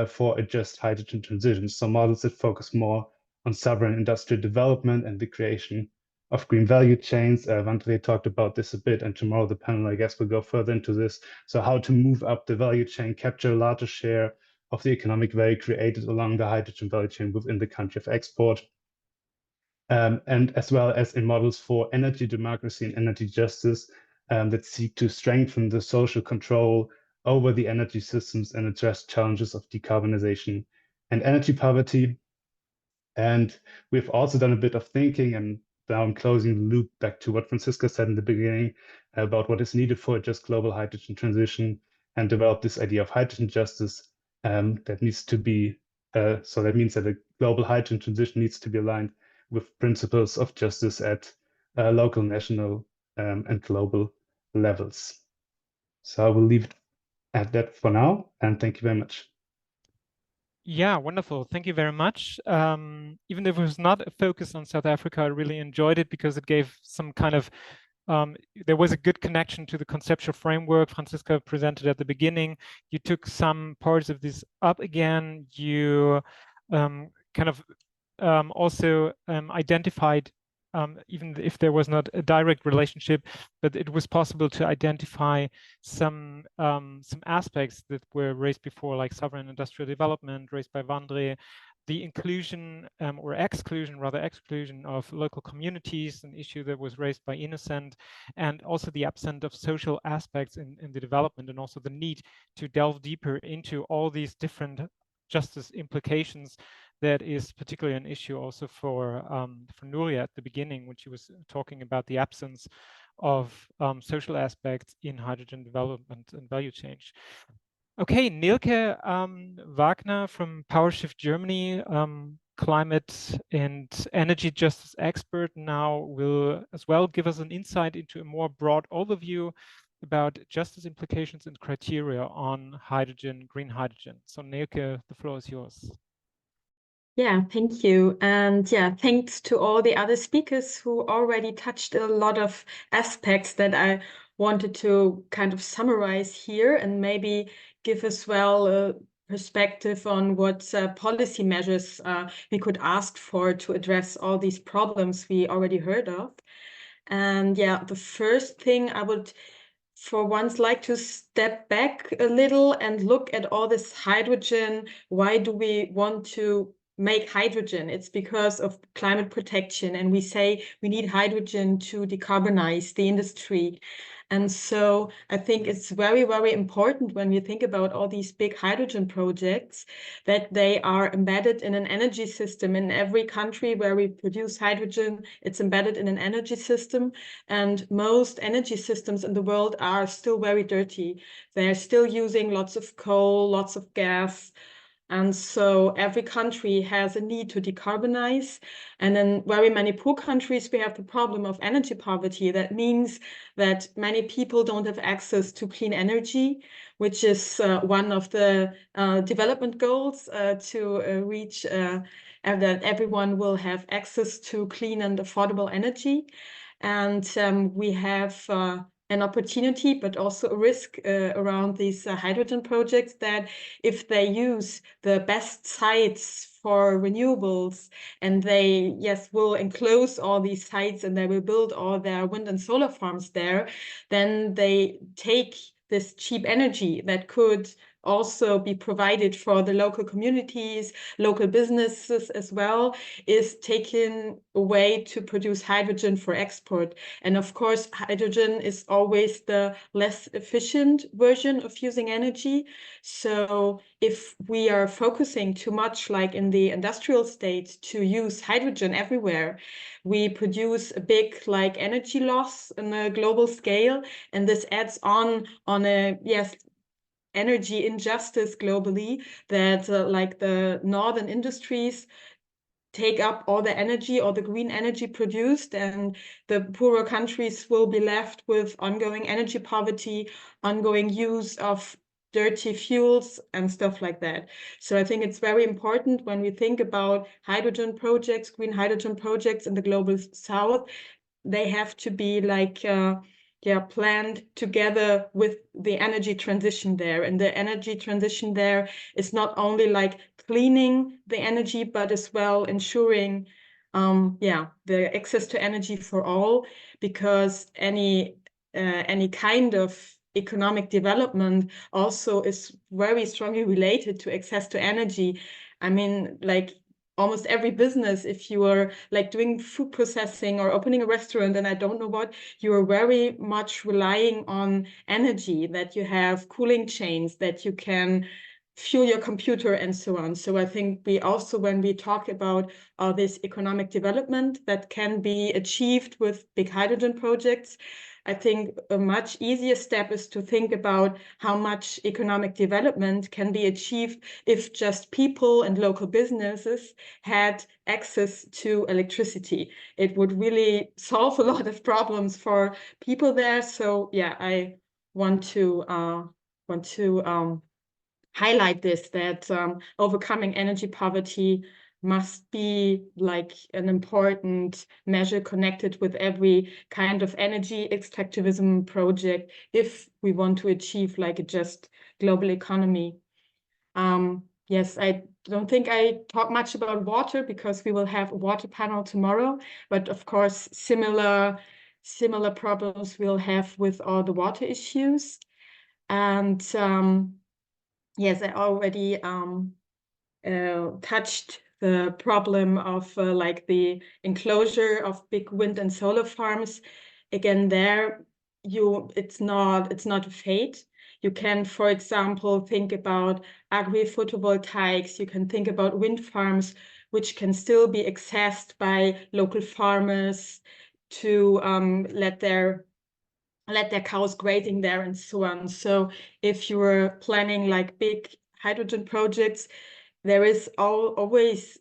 [SPEAKER 5] for a just hydrogen transition. So models that focus more on sovereign industrial development and the creation of green value chains. Vandre talked about this a bit, and tomorrow the panel, I guess, will go further into this. So how to move up the value chain, capture a larger share of the economic value created along the hydrogen value chain within the country of export. And as well as in models for energy democracy and energy justice that seek to strengthen the social control over the energy systems and address challenges of decarbonization and energy poverty. And we've also done a bit of thinking, and now I'm closing the loop back to what Franziska said in the beginning about what is needed for a just global hydrogen transition, and develop this idea of hydrogen justice that needs to be, so that means that a global hydrogen transition needs to be aligned with principles of justice at local, national, and global levels. So I will leave it add that for now, and thank you very much.
[SPEAKER 1] Yeah, wonderful. Thank you very much. Even though it was not a focus on South Africa, I really enjoyed it because it gave some kind of, there was a good connection to the conceptual framework Franziska presented at the beginning. You took some parts of this up again. You kind of also identified, even if there was not a direct relationship, but it was possible to identify some aspects that were raised before, like sovereign industrial development, raised by Vandre, the inclusion or exclusion of local communities, an issue that was raised by Innocent, and also the absence of social aspects in the development, and also the need to delve deeper into all these different justice implications. That is particularly an issue also for Nuria at the beginning, when she was talking about the absence of social aspects in hydrogen development and value change. Okay, Neelke Wagner from Powershift Germany, climate and energy justice expert, now will as well give us an insight into a more broad overview about justice implications and criteria on hydrogen, green hydrogen. So Neelke, the floor is yours.
[SPEAKER 6] Yeah, thank you. And yeah, thanks to all the other speakers who already touched a lot of aspects that I wanted to kind of summarize here and maybe give as well a perspective on what policy measures we could ask for to address all these problems we already heard of. And yeah, the first thing I would for once like to step back a little and look at all this hydrogen. Why do we want to make hydrogen? It's because of climate protection, and we say we need hydrogen to decarbonize the industry. And so I think it's very, very important when we think about all these big hydrogen projects that they are embedded in an energy system. In every country where we produce hydrogen, it's embedded in an energy system. And most energy systems in the world are still very dirty. They're still using lots of coal, lots of gas. And so every country has a need to decarbonize. And in very many poor countries, we have the problem of energy poverty. That means that many people don't have access to clean energy, which is one of the development goals to reach and that everyone will have access to clean and affordable energy. And we have an opportunity, but also a risk around these hydrogen projects, that if they use the best sites for renewables and they, yes, will enclose all these sites and they will build all their wind and solar farms there, then they take this cheap energy that could also be provided for the local communities, local businesses as well, is taken away to produce hydrogen for export. And of course, hydrogen is always the less efficient version of using energy. So if we are focusing too much, like in the industrial state, to use hydrogen everywhere, we produce a big like energy loss on a global scale. And this adds on a, yes, energy injustice globally, that like the northern industries take up all the energy, all the green energy produced, and the poorer countries will be left with ongoing energy poverty, ongoing use of dirty fuels and stuff like that. So I think it's very important when we think about hydrogen projects, green hydrogen projects in the global south, they have to be like planned together with the energy transition there. And the energy transition there is not only like cleaning the energy, but as well ensuring the access to energy for all, because any kind of economic development also is very strongly related to access to energy. I mean, like almost every business, if you are like doing food processing or opening a restaurant and I don't know what, you are very much relying on energy, that you have cooling chains, that you can fuel your computer and so on. So I think we also, when we talk about this economic development that can be achieved with big hydrogen projects, I think a much easier step is to think about how much economic development can be achieved if just people and local businesses had access to electricity. It would really solve a lot of problems for people there. So yeah, I want to highlight this, that overcoming energy poverty must be like an important measure connected with every kind of energy extractivism project if we want to achieve like a just global economy. Yes, I don't think I talk much about water because we will have a water panel tomorrow, but of course similar problems we'll have with all the water issues. And yes, I already touched the problem of like the enclosure of big wind and solar farms. Again, there it's not a fate. You can, for example, think about agri-photovoltaics. You can think about wind farms, which can still be accessed by local farmers to let their cows grazing there and so on. So if you were planning like big hydrogen projects, there is always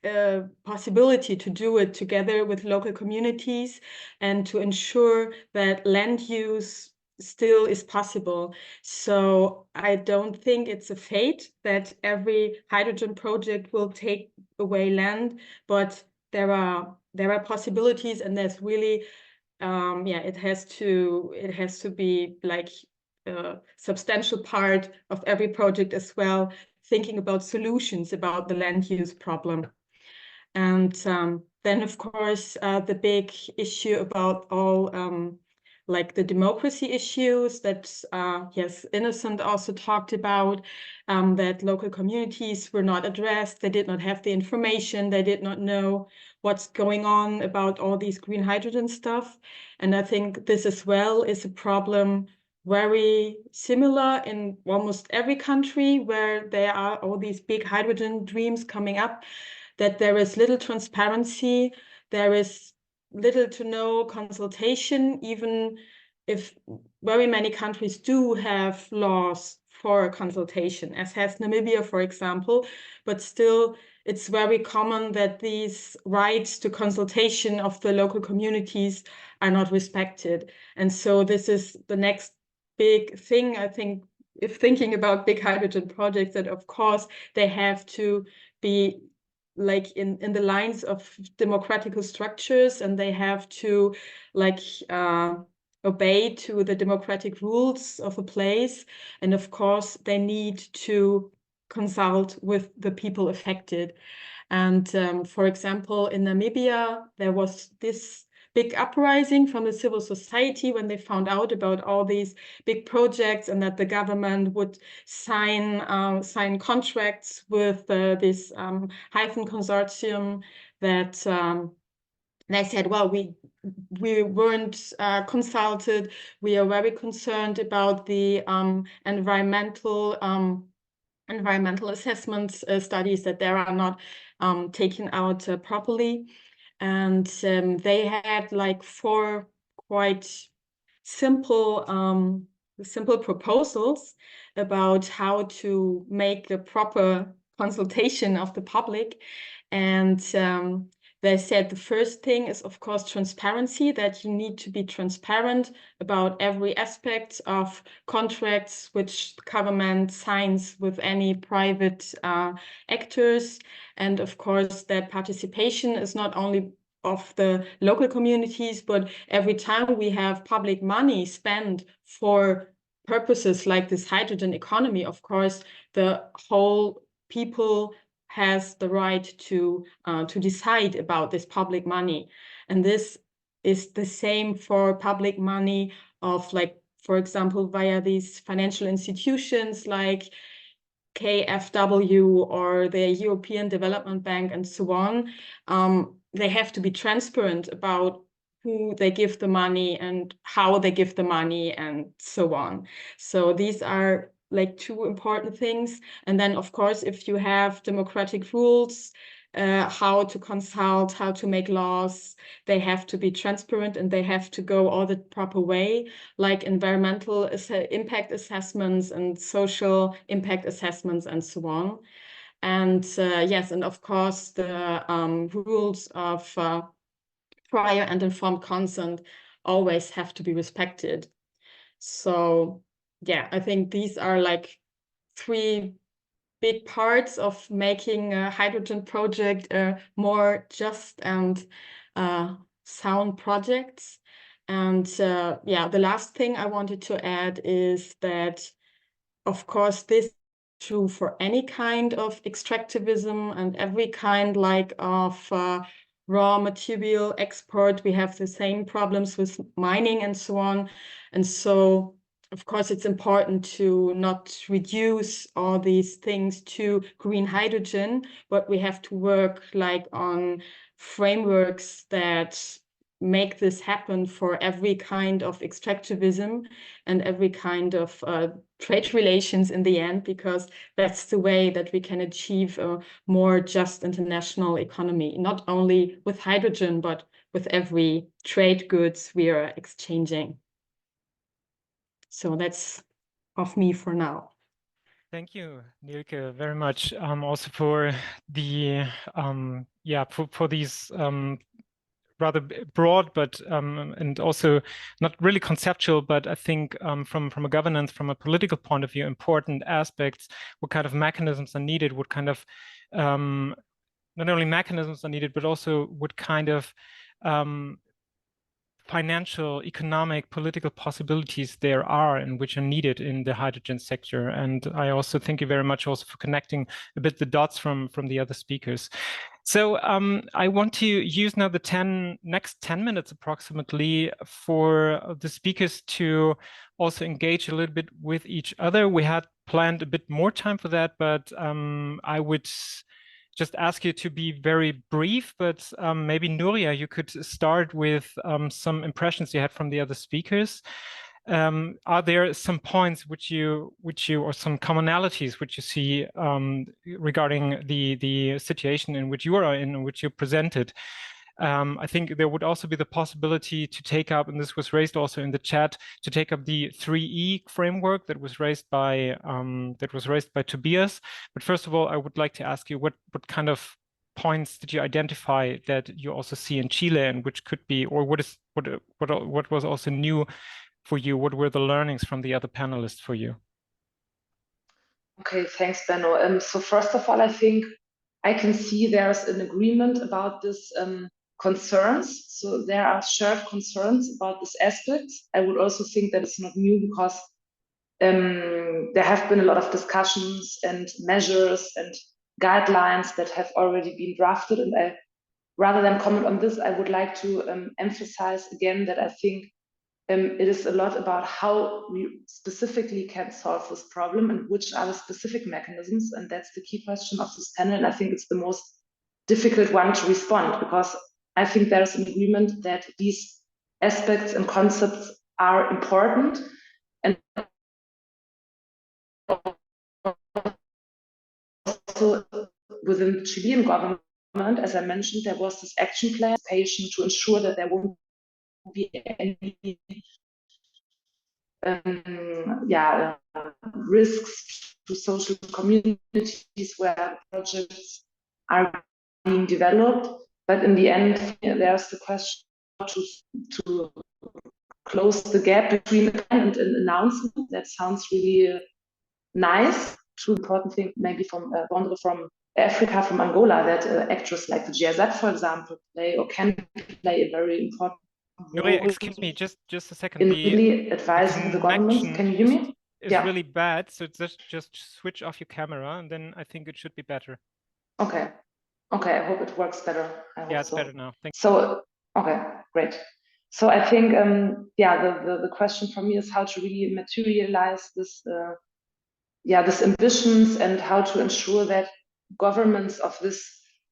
[SPEAKER 6] a possibility to do it together with local communities and to ensure that land use still is possible. So I don't think it's a fate that every hydrogen project will take away land, but there are possibilities, and there's really it has to be like a substantial part of every project as well, thinking about solutions about the land use problem. And then, of course, the big issue about all like the democracy issues that, yes, Innocent also talked about, that local communities were not addressed. They did not have the information. They did not know what's going on about all these green hydrogen stuff. And I think this as well is a problem very similar in almost every country where there are all these big hydrogen dreams coming up, that there is little transparency, there is little to no consultation, even if very many countries do have laws for consultation, as has Namibia, for example, but still it's very common that these rights to consultation of the local communities are not respected. And so this is the next big thing, I think, if thinking about big hydrogen projects, that of course they have to be like in the lines of democratic structures, and they have to like obey to the democratic rules of a place. And of course they need to consult with the people affected. And for example, in Namibia, there was this big uprising from the civil society when they found out about all these big projects, and that the government would sign contracts with this Hyphen consortium, that they said, well, we weren't consulted. We are very concerned about the environmental assessments studies, that they are not taken out properly. And they had like 4 quite simple proposals about how to make a proper consultation of the public. And they said the first thing is, of course, transparency, that you need to be transparent about every aspect of contracts which the government signs with any private actors. And of course, that participation is not only of the local communities, but every time we have public money spent for purposes like this hydrogen economy, of course, the whole people has the right to decide about this public money. And this is the same for public money of, like, for example, via these financial institutions like KfW or the European Development Bank and so on. They have to be transparent about who they give the money and how they give the money and so on. So these are like 2 important things. And then, of course, if you have democratic rules, how to consult, how to make laws, they have to be transparent and they have to go all the proper way, like environmental impact assessments and social impact assessments and so on. And yes, and of course, the rules of prior and informed consent always have to be respected. So yeah, I think these are like 3 big parts of making a hydrogen project more just and sound projects. And yeah, the last thing I wanted to add is that, of course, this is true for any kind of extractivism and every kind like of raw material export. We have the same problems with mining and so on. And so, of course, it's important to not reduce all these things to green hydrogen, but we have to work like on frameworks that make this happen for every kind of extractivism and every kind of trade relations in the end, because that's the way that we can achieve a more just international economy, not only with hydrogen, but with every trade goods we are exchanging. So that's of me for now.
[SPEAKER 1] Thank you, Neelke, very much. Also for the for these rather broad, but and also not really conceptual, but I think from a governance, from a political point of view, important aspects. What kind of mechanisms are needed? What kind of not only mechanisms are needed, but also what kind of financial, economic, political possibilities there are and which are needed in the hydrogen sector. And I also thank you very much also for connecting a bit the dots from the other speakers. So I want to use now the next 10 minutes approximately for the speakers to also engage a little bit with each other. We had planned a bit more time for that, but I would just ask you to be very brief, but maybe Nuria, you could start with some impressions you had from the other speakers. Are there some points which you or some commonalities which you see regarding the situation in which you are in, which you presented? I think there would also be the possibility to take up, and this was raised also in the chat, to take up the 3E framework that was raised by Tobias. But first of all, I would like to ask you what kind of points did you identify that you also see in Chile, and which could be, or what was also new for you? What were the learnings from the other panelists for you?
[SPEAKER 2] Okay, thanks, Benno. So first of all, I think I can see there's an agreement about this concerns. So there are shared concerns about this aspect. I would also think that it's not new because there have been a lot of discussions and measures and guidelines that have already been drafted. And rather than comment on this, I would like to emphasize again that I think it is a lot about how we specifically can solve this problem and which are the specific mechanisms. And that's the key question of this panel. And I think it's the most difficult one to respond, because I think there's an agreement that these aspects and concepts are important. And also within the Chilean government, as I mentioned, there was this action plan to ensure that there won't be any risks to social communities where projects are being developed. But in the end, there's the question to close the gap between the plan and an announcement. That sounds really nice. Two important things, maybe from Vandre from Africa, from Angola, that actors like the GIZ, for example, play or can play a very important
[SPEAKER 1] Nuria, excuse me, just a second.
[SPEAKER 2] In really advising the government. Can you hear me?
[SPEAKER 1] It's really bad, so just switch off your camera, and then I think it should be better.
[SPEAKER 2] Okay. I hope it works better.
[SPEAKER 1] It's better now. Thank you.
[SPEAKER 2] So, okay, great. So I think, the question for me is how to really materialize this, this ambitions, and how to ensure that governments of these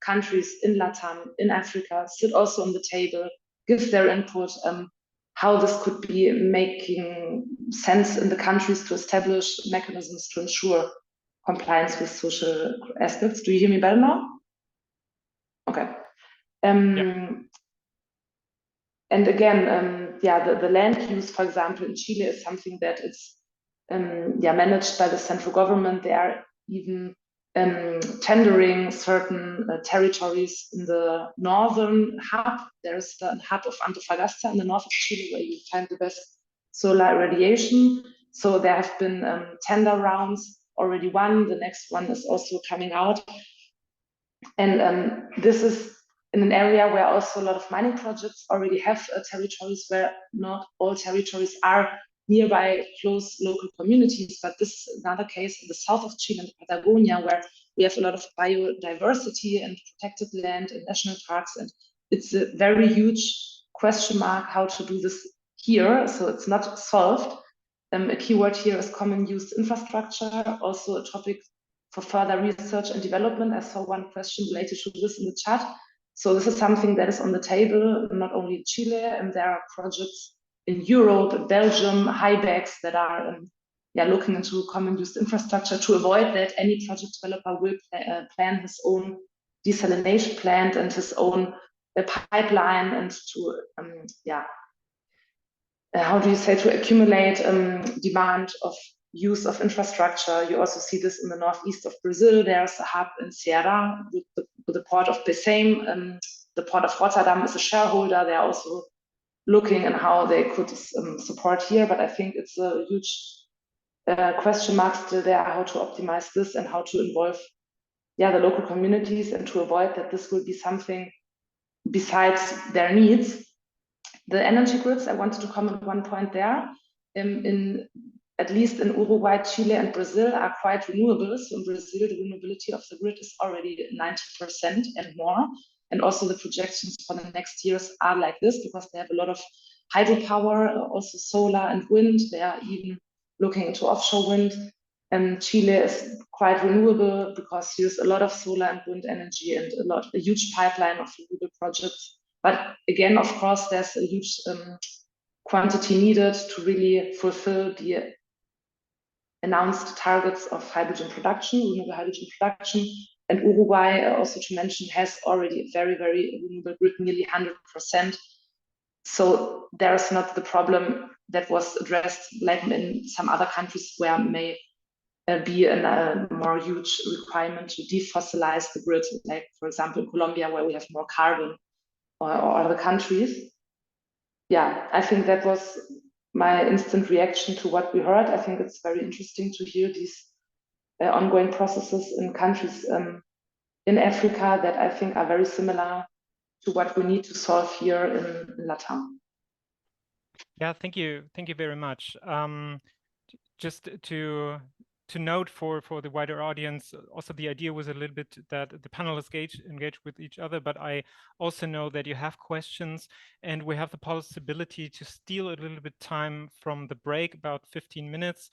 [SPEAKER 2] countries in Latam, in Africa, sit also on the table, give their input, how this could be making sense in the countries to establish mechanisms to ensure compliance with social aspects. Do you hear me better now? Okay. And again, the land use, for example, in Chile is something that is managed by the central government. They are even tendering certain territories in the northern hub. There's the hub of Antofagasta in the north of Chile, where you find the best solar radiation. So there have been tender rounds already won. The next one is also coming out. And this is in an area where also a lot of mining projects already have territories where not all territories are nearby close local communities. But this is another case in the south of Chile and Patagonia, where we have a lot of biodiversity and protected land and national parks. And it's a very huge question mark how to do this here. So it's not solved. A keyword here is common use infrastructure, also a topic for further research and development. I saw one question related to this in the chat. So this is something that is on the table, not only in Chile, and there are projects in Europe, Belgium, Hybex that are looking into common use infrastructure to avoid that any project developer will plan his own desalination plant and his own pipeline, and to how do you say, to accumulate demand of use of infrastructure. You also see this in the northeast of Brazil. There's a hub in Ceará with the port of Pecém. The port of Rotterdam is a shareholder. They're also looking at how they could support here, but I think it's a huge question mark still there, how to optimize this and how to involve the local communities and to avoid that this will be something besides their needs. The energy grids, I wanted to comment one point there. At least in Uruguay, Chile, and Brazil are quite renewable. So in Brazil, the renewability of the grid is already 90% and more. And also the projections for the next years are like this because they have a lot of hydropower, also solar and wind. They are even looking into offshore wind. And Chile is quite renewable because there's a lot of solar and wind energy and a huge pipeline of renewable projects. But again, of course, there's a huge quantity needed to really fulfill the announced targets of hydrogen production, renewable hydrogen production. And Uruguay, also to mention, has already a very, very renewable grid, nearly 100%. So there is not the problem that was addressed like in some other countries where may be a more huge requirement to defossilize the grid, like for example in Colombia, where we have more carbon, or other countries. Yeah, I think that was my instant reaction to what we heard. I think it's very interesting to hear these ongoing processes in countries in Africa that I think are very similar to what we need to solve here in Latam.
[SPEAKER 1] Yeah, thank you very much. Just to note for the wider audience, also the idea was a little bit that the panelists engage with each other, but I also know that you have questions and we have the possibility to steal a little bit time from the break, about 15 minutes,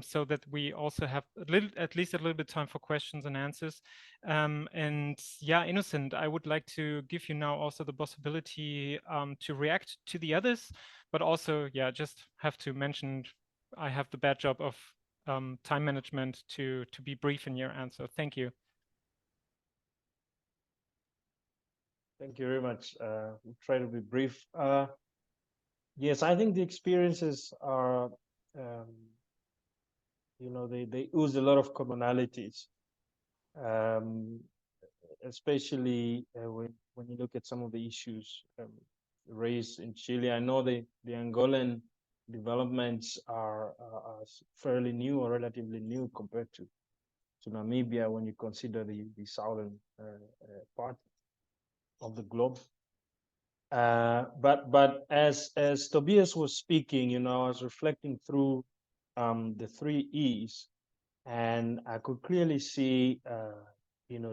[SPEAKER 1] so that we also have at least a little bit time for questions and answers. And yeah, Innocent, I would like to give you now also the possibility to react to the others, but also, yeah, just have to mention I have the bad job of time management to be brief in your answer. Thank you.
[SPEAKER 3] Thank you very much. We'll try to be brief. Yes, I think the experiences are, they use a lot of commonalities, especially when you look at some of the issues raised in Chile. I know the Angolan developments are fairly new or relatively new compared to Namibia when you consider the southern part of the globe. But as Tobias was speaking, I was reflecting through the 3 E's, and I could clearly see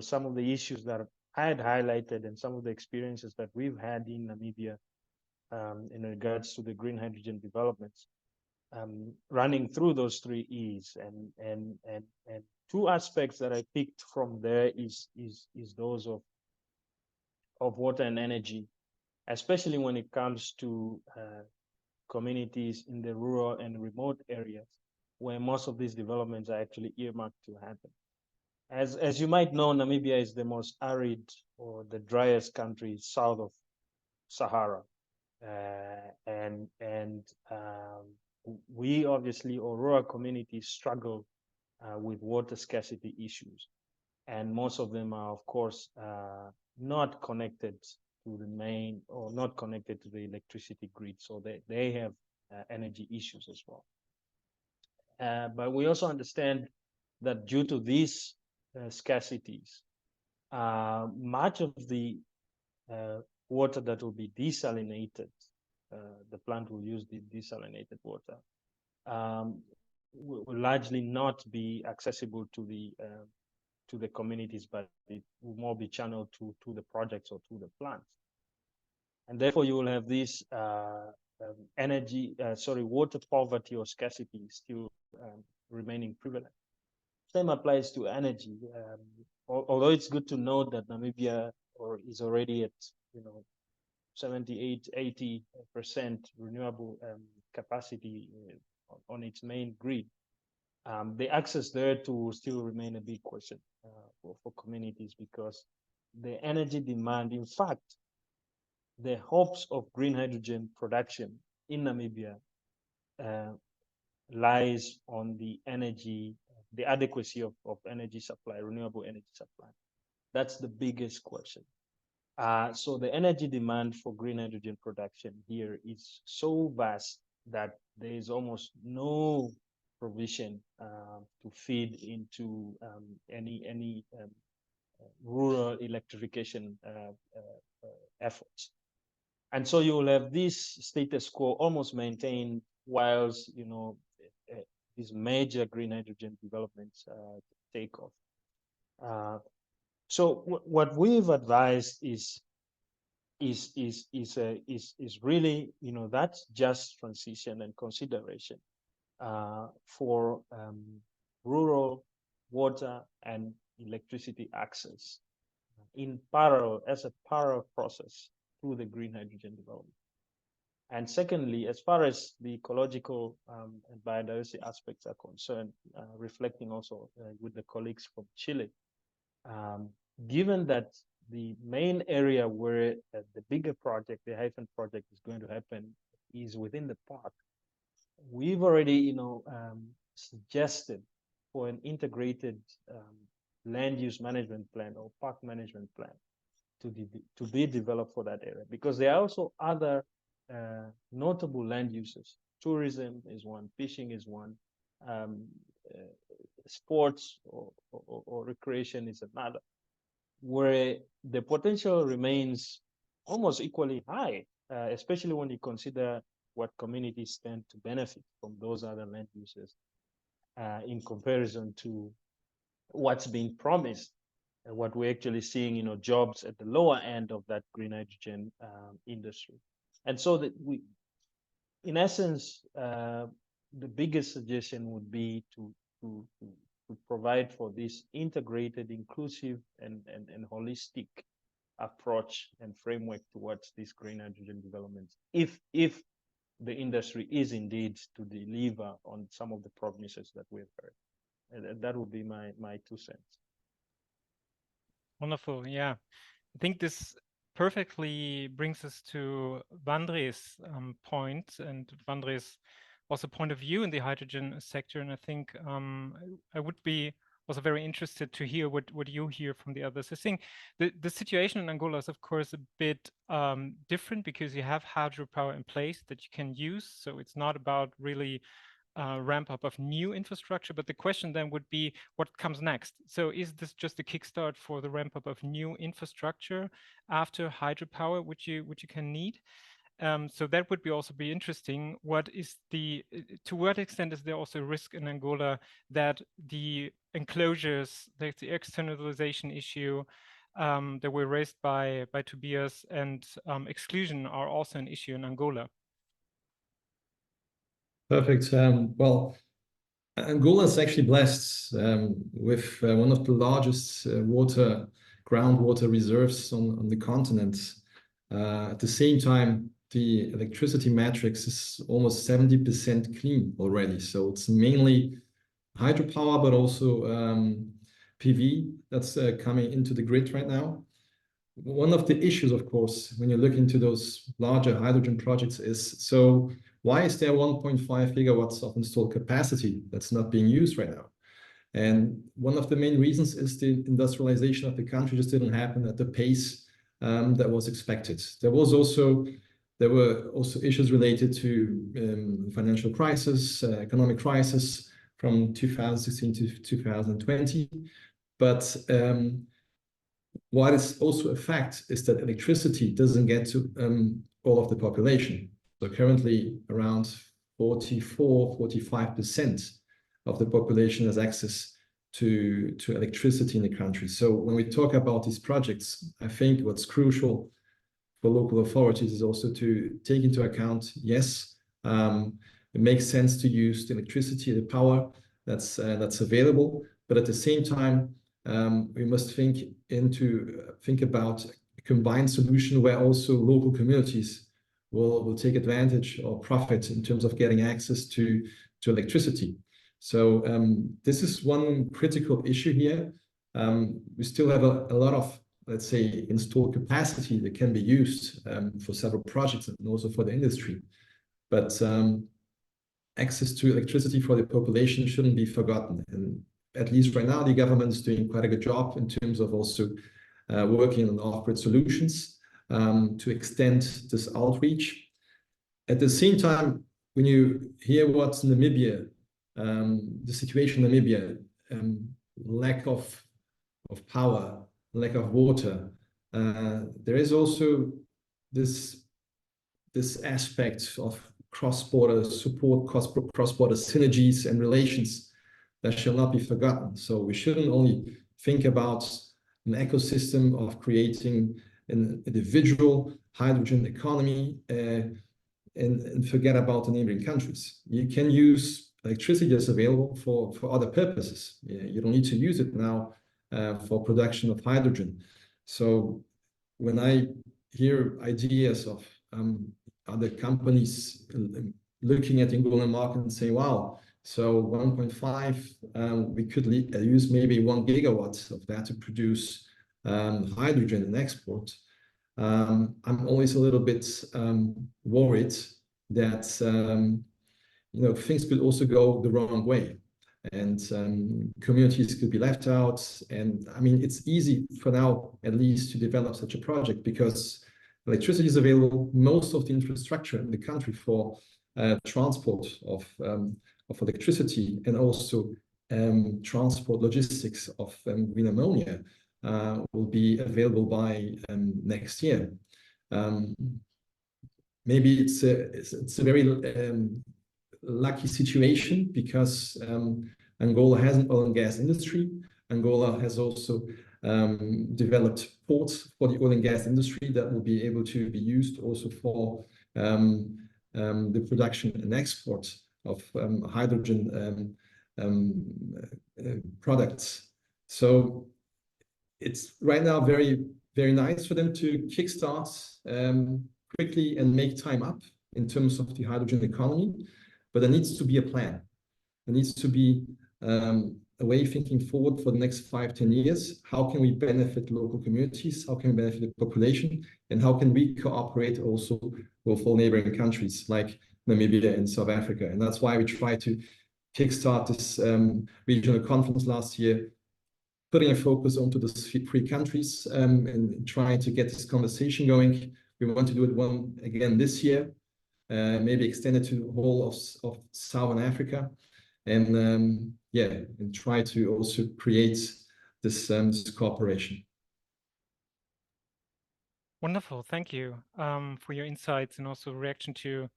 [SPEAKER 3] some of the issues that I had highlighted and some of the experiences that we've had in Namibia in regards to the green hydrogen developments, running through those 3 E's, and 2 aspects that I picked from there is those of water and energy, especially when it comes to communities in the rural and remote areas where most of these developments are actually earmarked to happen. As you might know, Namibia is the most arid or the driest country south of Sahara. We obviously, or rural communities, struggle with water scarcity issues, and most of them are, of course, not connected to the main or not connected to the electricity grid, so they have energy issues as well. But we also understand that due to these scarcities, much of the water that will be desalinated, the plant will use the desalinated water, will largely not be accessible to the communities, but it will more be channeled to the projects or to the plants. And therefore, you will have this water poverty or scarcity still remaining prevalent. Same applies to energy. Although it's good to note that Namibia is already at 78-80% renewable capacity on its main grid. The access there to still remain a big question for communities, because the energy demand, in fact, the hopes of green hydrogen production in Namibia lies on the adequacy of energy supply, renewable energy supply. That's the biggest question. So the energy demand for green hydrogen production here is so vast that there is almost no provision to feed into any rural electrification efforts. And so you will have this status quo almost maintained whilst these major green hydrogen developments take off. So what we've advised is really that just transition and consideration for rural water and electricity access in parallel, as a parallel process to the green hydrogen development. And secondly, as far as the ecological and biodiversity aspects are concerned, reflecting also with the colleagues from Chile, given that the main area where the bigger project, the Hyphen project, is going to happen is within the park, we've already suggested for an integrated land use management plan or park management plan to be developed for that area, because there are also other notable land uses. Tourism is one, fishing is one, sports or recreation is another, where the potential remains almost equally high, especially when you consider what communities stand to benefit from those other land uses in comparison to what's being promised and what we're actually seeing, jobs at the lower end of that green hydrogen industry. And so that in essence, the biggest suggestion would be to provide for this integrated, inclusive, and holistic approach and framework towards these green hydrogen developments, if the industry is indeed to deliver on some of the promises that we've heard. And that would be my 2 cents.
[SPEAKER 1] Wonderful. Yeah, I think this perfectly brings us to Vandre's point, and Vandre's also point of view in the hydrogen sector. And I think I would be also very interested to hear what you hear from the others. I think the situation in Angola is, of course, a bit different, because you have hydropower in place that you can use. So it's not about really ramp up of new infrastructure, but the question then would be, what comes next? So is this just a kickstart for the ramp up of new infrastructure after hydropower, which you can need? So that would also be interesting. To what extent is there also a risk in Angola that the enclosures, like the externalization issue that were raised by Tobias, and exclusion are also an issue in Angola?
[SPEAKER 4] Perfect. Well, Angola is actually blessed with one of the largest groundwater reserves on the continent. At the same time, the electricity matrix is almost 70% clean already. So it's mainly hydropower, but also PV that's coming into the grid right now. One of the issues, of course, when you look into those larger hydrogen projects is, so why is there 1.5 gigawatts of installed capacity that's not being used right now? And one of the main reasons is the industrialization of the country just didn't happen at the pace that was expected. There were also issues related to financial crisis, economic crisis, from 2016 to 2020. But what is also a fact is that electricity doesn't get to all of the population. So currently around 44–45% of the population has access to electricity in the country. So when we talk about these projects, I think what's crucial for local authorities is also to take into account, yes, it makes sense to use the electricity, the power that's available, but at the same time, we must think about a combined solution where also local communities will take advantage or profit in terms of getting access to electricity. So this is one critical issue here. We still have a lot of, let's say, installed capacity that can be used for several projects and also for the industry. But access to electricity for the population shouldn't be forgotten. And at least right now, the government is doing quite a good job in terms of also working on off-grid solutions to extend this outreach. At the same time, when you hear what's Namibia, the situation in Namibia, lack of power, lack of water, there is also this aspect of cross-border support, cross-border synergies and relations that shall not be forgotten. So we shouldn't only think about an ecosystem of creating an individual hydrogen economy and forget about the neighboring countries. You can use electricity that's available for other purposes. You don't need to use it now for production of hydrogen. So when I hear ideas of other companies looking at the Angolan market and say, wow, so 1.5, we could use maybe 1 gigawatt of that to produce hydrogen and export. I'm always a little bit worried that things could also go the wrong way, and communities could be left out. And I mean, it's easy for now, at least, to develop such a project because electricity is available. Most of the infrastructure in the country for transport of electricity and also transport logistics of green ammonia will be available by next year. Maybe it's a very lucky situation because Angola has an oil and gas industry. Angola has also developed ports for the oil and gas industry that will be able to be used also for the production and export of hydrogen products. So it's right now very, very nice for them to kickstart quickly and make time up in terms of the hydrogen economy. But there needs to be a plan. There needs to be a way thinking forward for the next 5–10 years. How can we benefit local communities? How can we benefit the population? And how can we cooperate also with all neighboring countries like Namibia and South Africa? And that's why we tried to kickstart this regional conference last year, putting a focus onto the 3 countries and trying to get this conversation going. We want to do it again this year, maybe extend it to the whole of Southern Africa, and and try to also create this cooperation.
[SPEAKER 1] Wonderful, thank you for your insights and also reaction to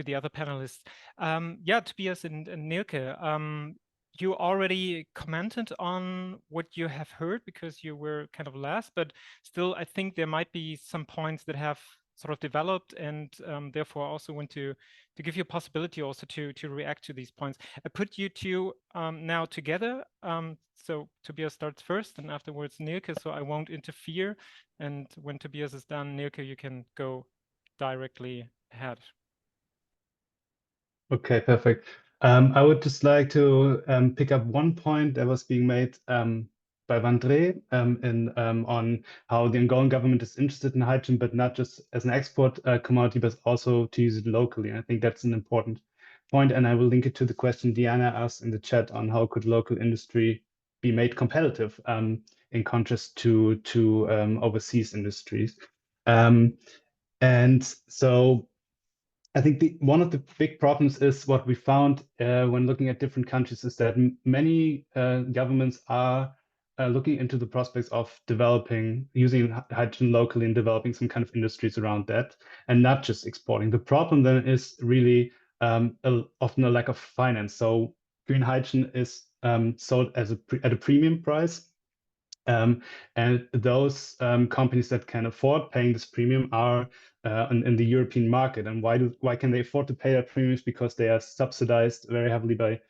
[SPEAKER 1] the other panelists. Tobias and Neelke, you already commented on what you have heard because you were kind of last, but still I think there might be some points that have sort of developed, and therefore I also want to give you a possibility also to react to these points. I put you two now together. So Tobias starts first and afterwards Neelke, so I won't interfere. And when Tobias is done, Neelke, you can go directly ahead.
[SPEAKER 5] Okay, perfect. I would just like to pick up one point that was being made by Vandre on how the Angolan government is interested in hydrogen, but not just as an export commodity, but also to use it locally. And I think that's an important point. And I will link it to the question Diana asked in the chat on how could local industry be made competitive in contrast to overseas industries. And so I think one of the big problems is what we found when looking at different countries is that many governments are looking into the prospects of using hydrogen locally and developing some kind of industries around that, and not just exporting. The problem then is really often a lack of finance. So green hydrogen is sold at a premium price. And those companies that can afford paying this premium are in the European market. And why can they afford to pay that premiums? Because they are subsidized very heavily by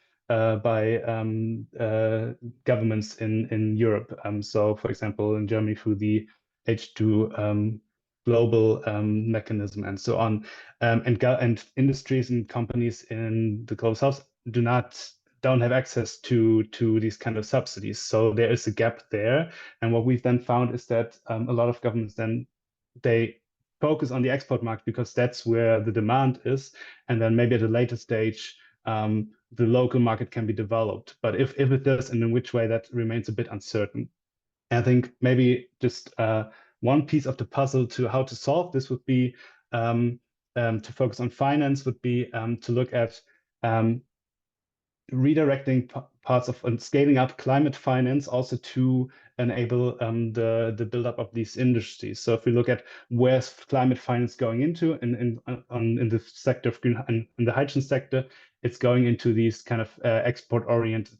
[SPEAKER 5] governments in Europe. So, for example, in Germany through the H2 global mechanism and so on. And industries and companies in the global south don't have access to these kind of subsidies. So there is a gap there. And what we've then found is that a lot of governments then they focus on the export market because that's where the demand is. And then maybe at a later stage, the local market can be developed. But if it does, and in which way, that remains a bit uncertain. And I think maybe just one piece of the puzzle to how to solve this would be to focus on finance, would be to look at redirecting parts of and scaling up climate finance also to enable the buildup of these industries. So if we look at where's climate finance going into in the sector of green, in the hydrogen sector, it's going into these kind of export-oriented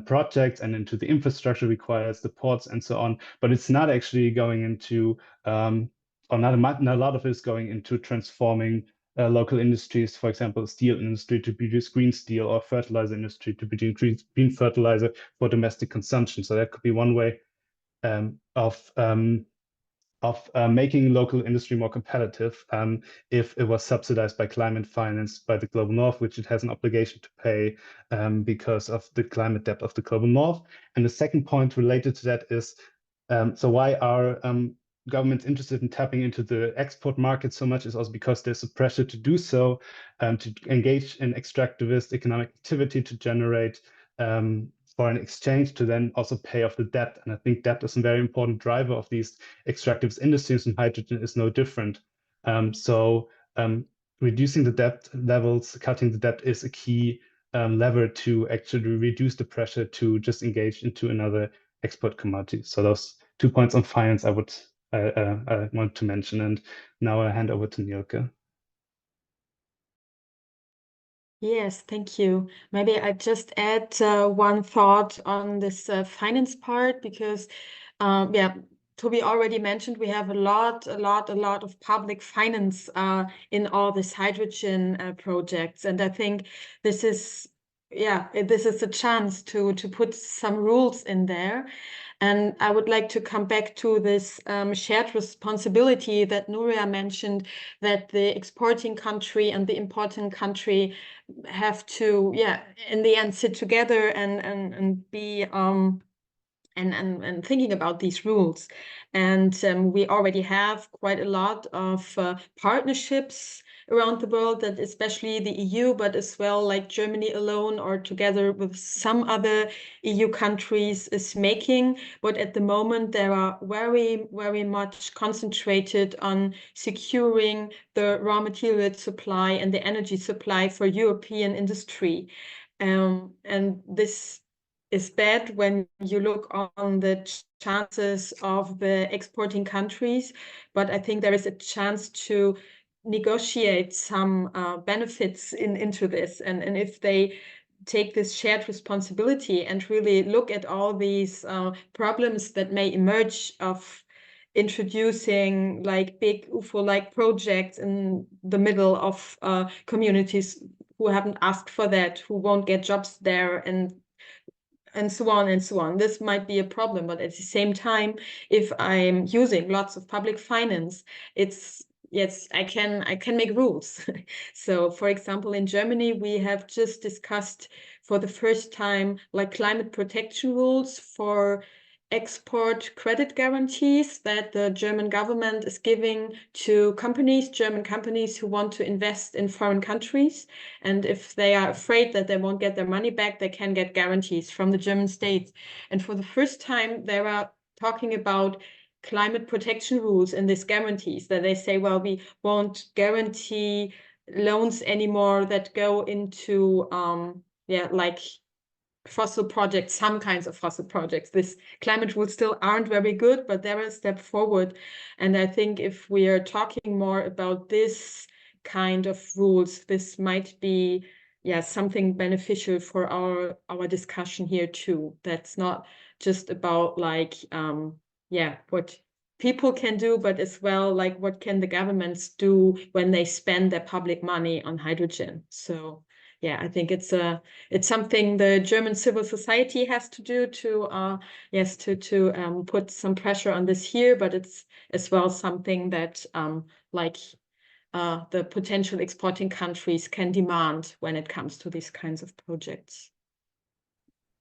[SPEAKER 5] projects and into the infrastructure requires the ports and so on. But it's not actually going into, or not a lot of it is going into transforming local industries, for example, steel industry to produce green steel, or fertilizer industry to produce green fertilizer for domestic consumption. So that could be one way of making local industry more competitive if it was subsidized by climate finance by the Global North, which it has an obligation to pay because of the climate debt of the Global North. And the second point related to that is, so why are governments interested in tapping into the export market so much is also because there's a pressure to do so, to engage in extractivist economic activity, to generate foreign exchange, to then also pay off the debt. And I think debt is a very important driver of these extractivist industries, and hydrogen is no different. So reducing the debt levels, cutting the debt is a key lever to actually reduce the pressure to just engage into another export commodity. So those 2 points on finance I want to mention. And now I hand over to Neelke.
[SPEAKER 6] Yes, thank you. Maybe I just add one thought on this finance part, because yeah, Toby already mentioned we have a lot of public finance in all these hydrogen projects, and I think this is a chance to put some rules in there. And I would like to come back to this shared responsibility that Nuria mentioned, that the exporting country and the importing country have to, in the end, sit together and be and thinking about these rules. And we already have quite a lot of partnerships around the world, that especially the EU, but as well like Germany alone or together with some other EU countries is making. But at the moment, they are very, very much concentrated on securing the raw material supply and the energy supply for European industry. And this is bad when you look on the chances of the exporting countries, but I think there is a chance to negotiate some benefits into this. And if they take this shared responsibility and really look at all these problems that may emerge of introducing like big UFO-like projects in the middle of communities who haven't asked for that, who won't get jobs there, and so on and so on. This might be a problem, but at the same time, if I'm using lots of public finance, yes, I can make rules. So, for example, in Germany, we have just discussed for the first time like climate protection rules for export credit guarantees that the German government is giving to German companies who want to invest in foreign countries. And if they are afraid that they won't get their money back, they can get guarantees from the German state. And for the first time, they are talking about climate protection rules and these guarantees that they say, well, we won't guarantee loans anymore that go into like fossil projects, some kinds of fossil projects. This climate rules still aren't very good, but they're a step forward. And I think if we are talking more about this kind of rules, this might be something beneficial for our discussion here too. That's not just about like what people can do, but as well like what can the governments do when they spend their public money on hydrogen. So yeah, I think it's something the German civil society has to do to put some pressure on this here, but it's as well something that the potential exporting countries can demand when it comes to these kinds of projects.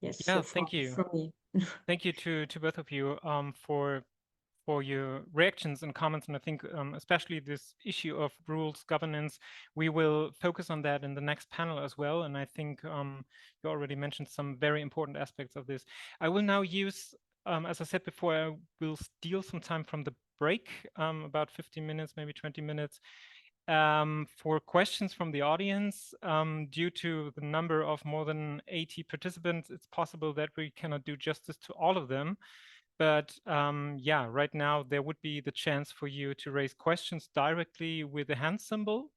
[SPEAKER 6] Yes.
[SPEAKER 1] Yeah,
[SPEAKER 6] so
[SPEAKER 1] thank you.
[SPEAKER 6] From me.
[SPEAKER 1] Thank you to both of you for your reactions and comments. And I think especially this issue of rules governance, we will focus on that in the next panel as well. And I think you already mentioned some very important aspects of this. I will now use, as I said before, I will steal some time from the break, about 15 minutes, maybe 20 minutes, for questions from the audience. Due to the number of more than 80 participants, it's possible that we cannot do justice to all of them. But yeah, right now there would be the chance for you to raise questions directly with the hand symbol,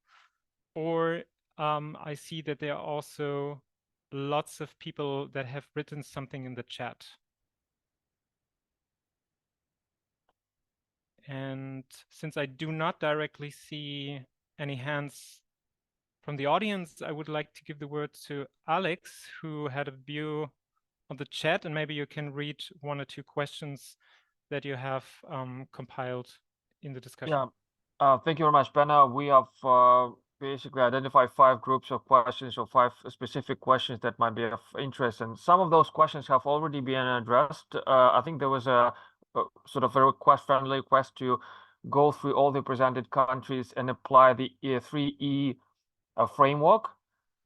[SPEAKER 1] or I see that there are also lots of people that have written something in the chat. And since I do not directly see any hands from the audience, I would like to give the word to Alex, who had a view on the chat, and maybe you can read one or two questions that you have compiled in the discussion.
[SPEAKER 7] Yeah, thank you very much, Benno. We have basically identified 5 groups of questions, or 5 specific questions that might be of interest, and some of those questions have already been addressed. I think there was a sort of a friendly request to go through all the presented countries and apply the 3E framework.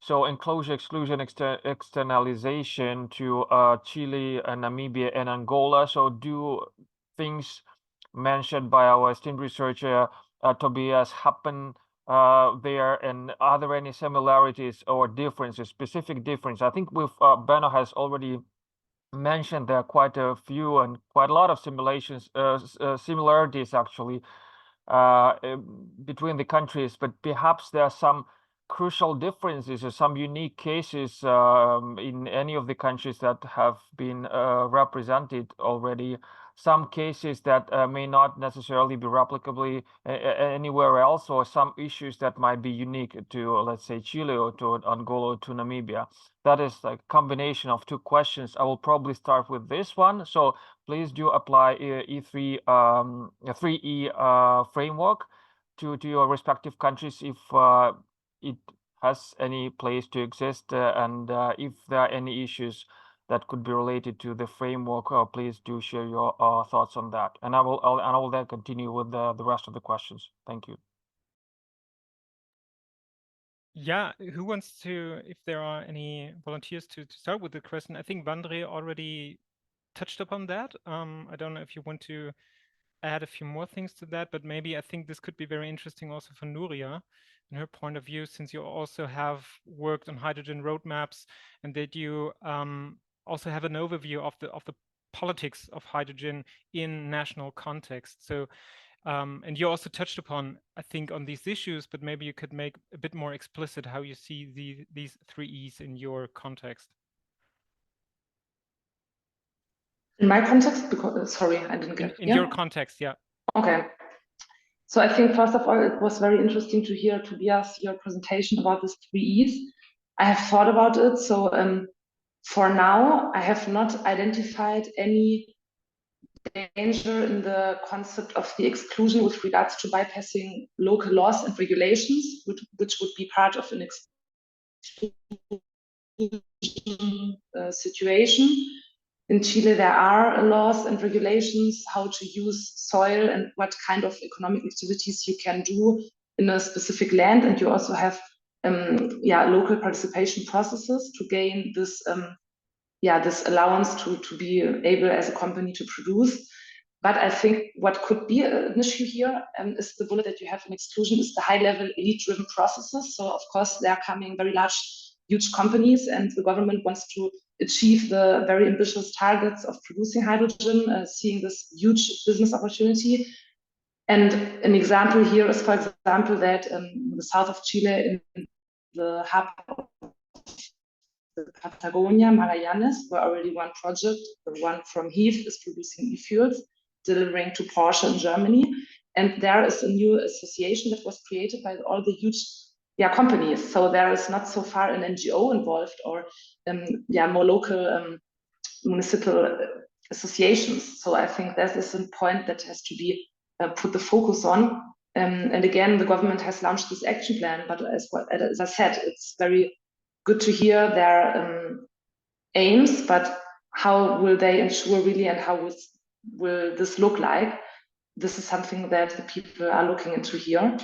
[SPEAKER 7] So enclosure, exclusion, externalization to Chile and Namibia and Angola. So do things mentioned by our esteemed researcher Tobias happen there, and are there any similarities or differences, specific difference? I think with Benno has already mentioned there are quite a few and quite a lot of similarities actually between the countries, but perhaps there are some crucial differences or some unique cases in any of the countries that have been represented already. Some cases that may not necessarily be replicable anywhere else, or some issues that might be unique to, let's say, Chile or to Angola or to Namibia. That is like a combination of 2 questions. I will probably start with this one. So please do apply E3E framework to your respective countries if it has any place to exist, and if there are any issues that could be related to the framework, please do share your thoughts on that. And I will then continue with the rest of the questions. Thank you.
[SPEAKER 1] Yeah, who wants to, if there are any volunteers to start with the question? I think Vandre already touched upon that. I don't know if you want to add a few more things to that, but maybe I think this could be very interesting also for Nuria and her point of view, since you also have worked on hydrogen roadmaps, and that you also have an overview of the politics of hydrogen in national context. So, and you also touched upon, I think, on these issues, but maybe you could make a bit more explicit how you see these 3 E's in your context.
[SPEAKER 2] In my context, because sorry, I didn't get
[SPEAKER 1] in your context, yeah.
[SPEAKER 2] Okay. So I think first of all, it was very interesting to hear, Tobias, your presentation about this 3 E's. I have thought about it. So for now, I have not identified any danger in the concept of the exclusion with regards to bypassing local laws and regulations, which would be part of an exclusion situation. In Chile, there are laws and regulations how to use soil and what kind of economic activities you can do in a specific land, and you also have local participation processes to gain this this allowance to be able as a company to produce. But I think what could be an issue here is the bullet that you have in exclusion is the high-level elite-driven processes. So of course, there are coming very large, huge companies, and the government wants to achieve the very ambitious targets of producing hydrogen, seeing this huge business opportunity. And an example here is, for example, that in the south of Chile, in the hub of Patagonia, Magallanes, where already one project, the one from Heath, is producing e-fuels, delivering to Porsche in Germany. And there is a new association that was created by all the huge companies. So there is not so far an NGO involved or more local municipal associations. So I think that is a point that has to be put the focus on. And again, the government has launched this action plan, but as I said, it's very good to hear their aims, but how will they ensure really, and how will this look like? This is something that the people are looking into here.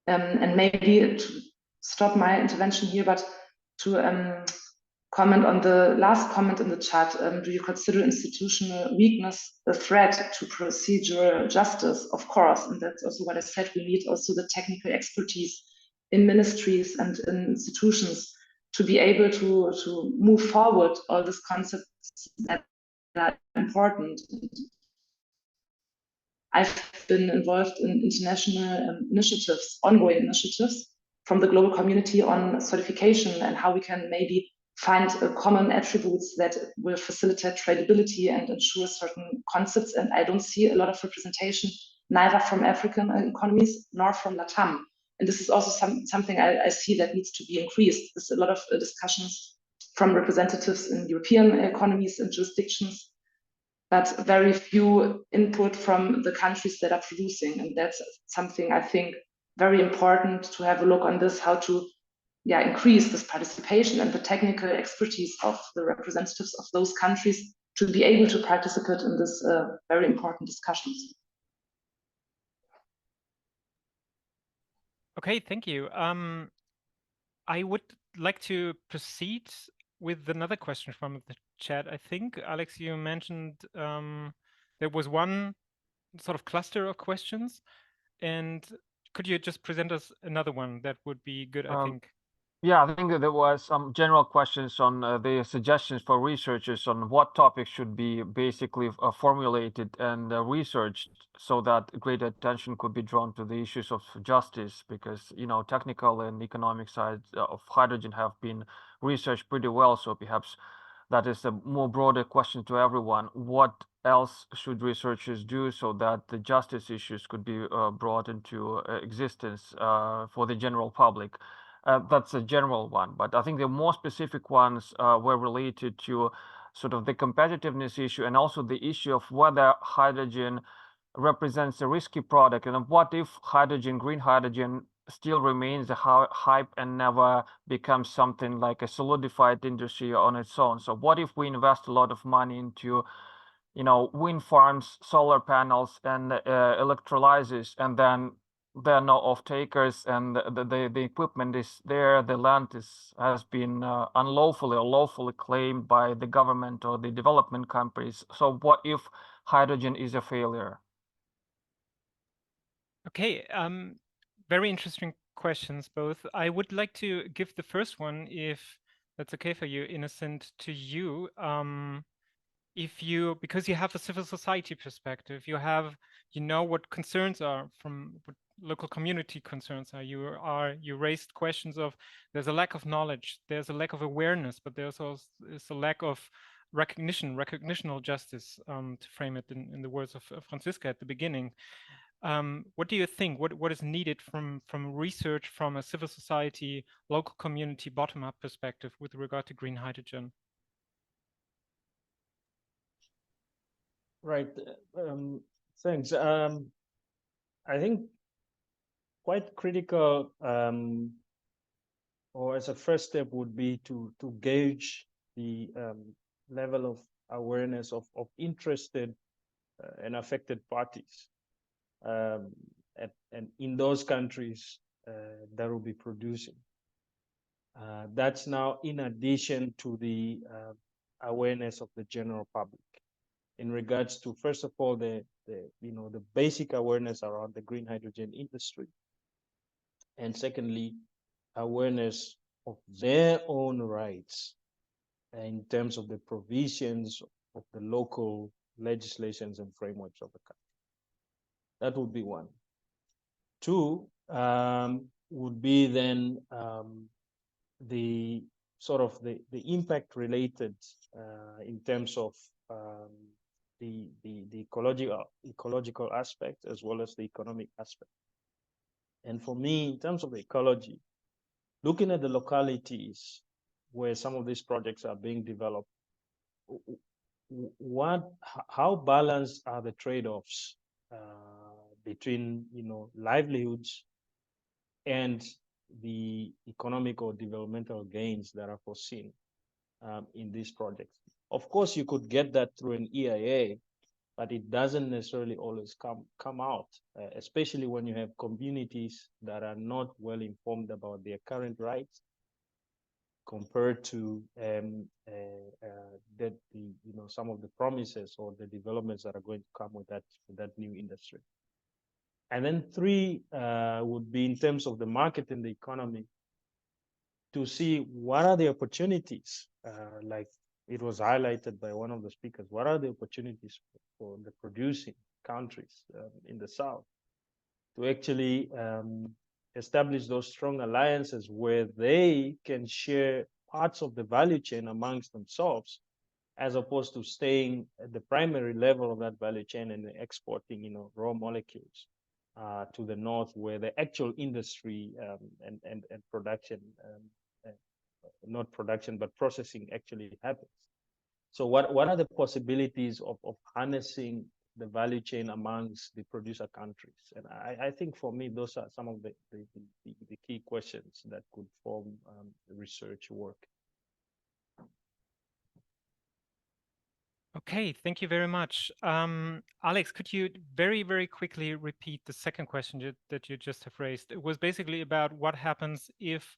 [SPEAKER 2] And maybe to stop my intervention here, but to comment on the last comment in the chat, do you consider institutional weakness a threat to procedural justice? Of course, and that's also what I said, we need also the technical expertise in ministries and in institutions to be able to move forward all these concepts that are important. I've been involved in international initiatives, ongoing initiatives from the global community on certification and how we can maybe find common attributes that will facilitate tradability and ensure certain concepts. And I don't see a lot of representation, neither from African economies nor from LATAM. And this is also something I see that needs to be increased. There's a lot of discussions from representatives in European economies and jurisdictions, but very few input from the countries that are producing. And that's something I think very important to have a look on this, how to increase this participation and the technical expertise of the representatives of those countries to be able to participate in this very important discussions.
[SPEAKER 1] Okay, thank you. I would like to proceed with another question from the chat. I think, Alex, you mentioned there was one sort of cluster of questions, and could you just present us another one? That would be good, I think.
[SPEAKER 7] Yeah, I think that there was some general questions on the suggestions for researchers on what topics should be basically formulated and researched so that greater attention could be drawn to the issues of justice, because, you know, technical and economic sides of hydrogen have been researched pretty well. So perhaps that is a more broader question to everyone. What else should researchers do so that the justice issues could be brought into existence for the general public? That's a general one, but I think the more specific ones were related to sort of the competitiveness issue and also the issue of whether hydrogen represents a risky product, and what if hydrogen, green hydrogen, still remains a hype and never becomes something like a solidified industry on its own. So what if we invest a lot of money into, you know, wind farms, solar panels, and electrolyzers, and then there are no off-takers, and the equipment is there, the land has been unlawfully or lawfully claimed by the government or the development companies. So what if hydrogen is a failure?
[SPEAKER 1] Okay, very interesting questions, both. I would like to give the first one, if that's okay for you, Innocent, to you. Because you have a civil society perspective, you know what concerns are from what local community concerns are. You raised questions of there's a lack of knowledge, there's a lack of awareness, but there's also a lack of recognitional justice, to frame it in the words of Franziska at the beginning. What do you think? What is needed from research, from a civil society, local community, bottom-up perspective with regard to green hydrogen?
[SPEAKER 3] Right. Thanks. I think quite critical, or as a first step, would be to gauge the level of awareness of interested and affected parties, and in those countries that will be producing. That's now in addition to the awareness of the general public. in regards to, first of all, the basic awareness around the green hydrogen industry, and secondly, awareness of their own rights in terms of the provisions of the local legislations and frameworks of the country. That would be one. Two would be then the sort of the impact related in terms of the ecological aspect as well as the economic aspect. And for me, in terms of the ecology, looking at the localities where some of these projects are being developed, how balanced are the trade-offs between livelihoods and the economic or developmental gains that are foreseen in these projects? Of course, you could get that through an EIA, but it doesn't necessarily always come out, especially when you have communities that are not well informed about their current rights compared to some of the promises or the developments that are going to come with that new industry. And then three would be in terms of the market and the economy, to see what are the opportunities, like it was highlighted by one of the speakers, what are the opportunities for the producing countries in the South to actually establish those strong alliances where they can share parts of the value chain amongst themselves, as opposed to staying at the primary level of that value chain and exporting, raw molecules to the north, where the actual industry and production, not production, but processing actually happens. So what are the possibilities of harnessing the value chain amongst the producer countries? And I think for me, those are some of the key questions that could form research work.
[SPEAKER 1] Okay, thank you very much. Alex, could you very, very quickly repeat the second question that you just have raised? It was basically about what happens if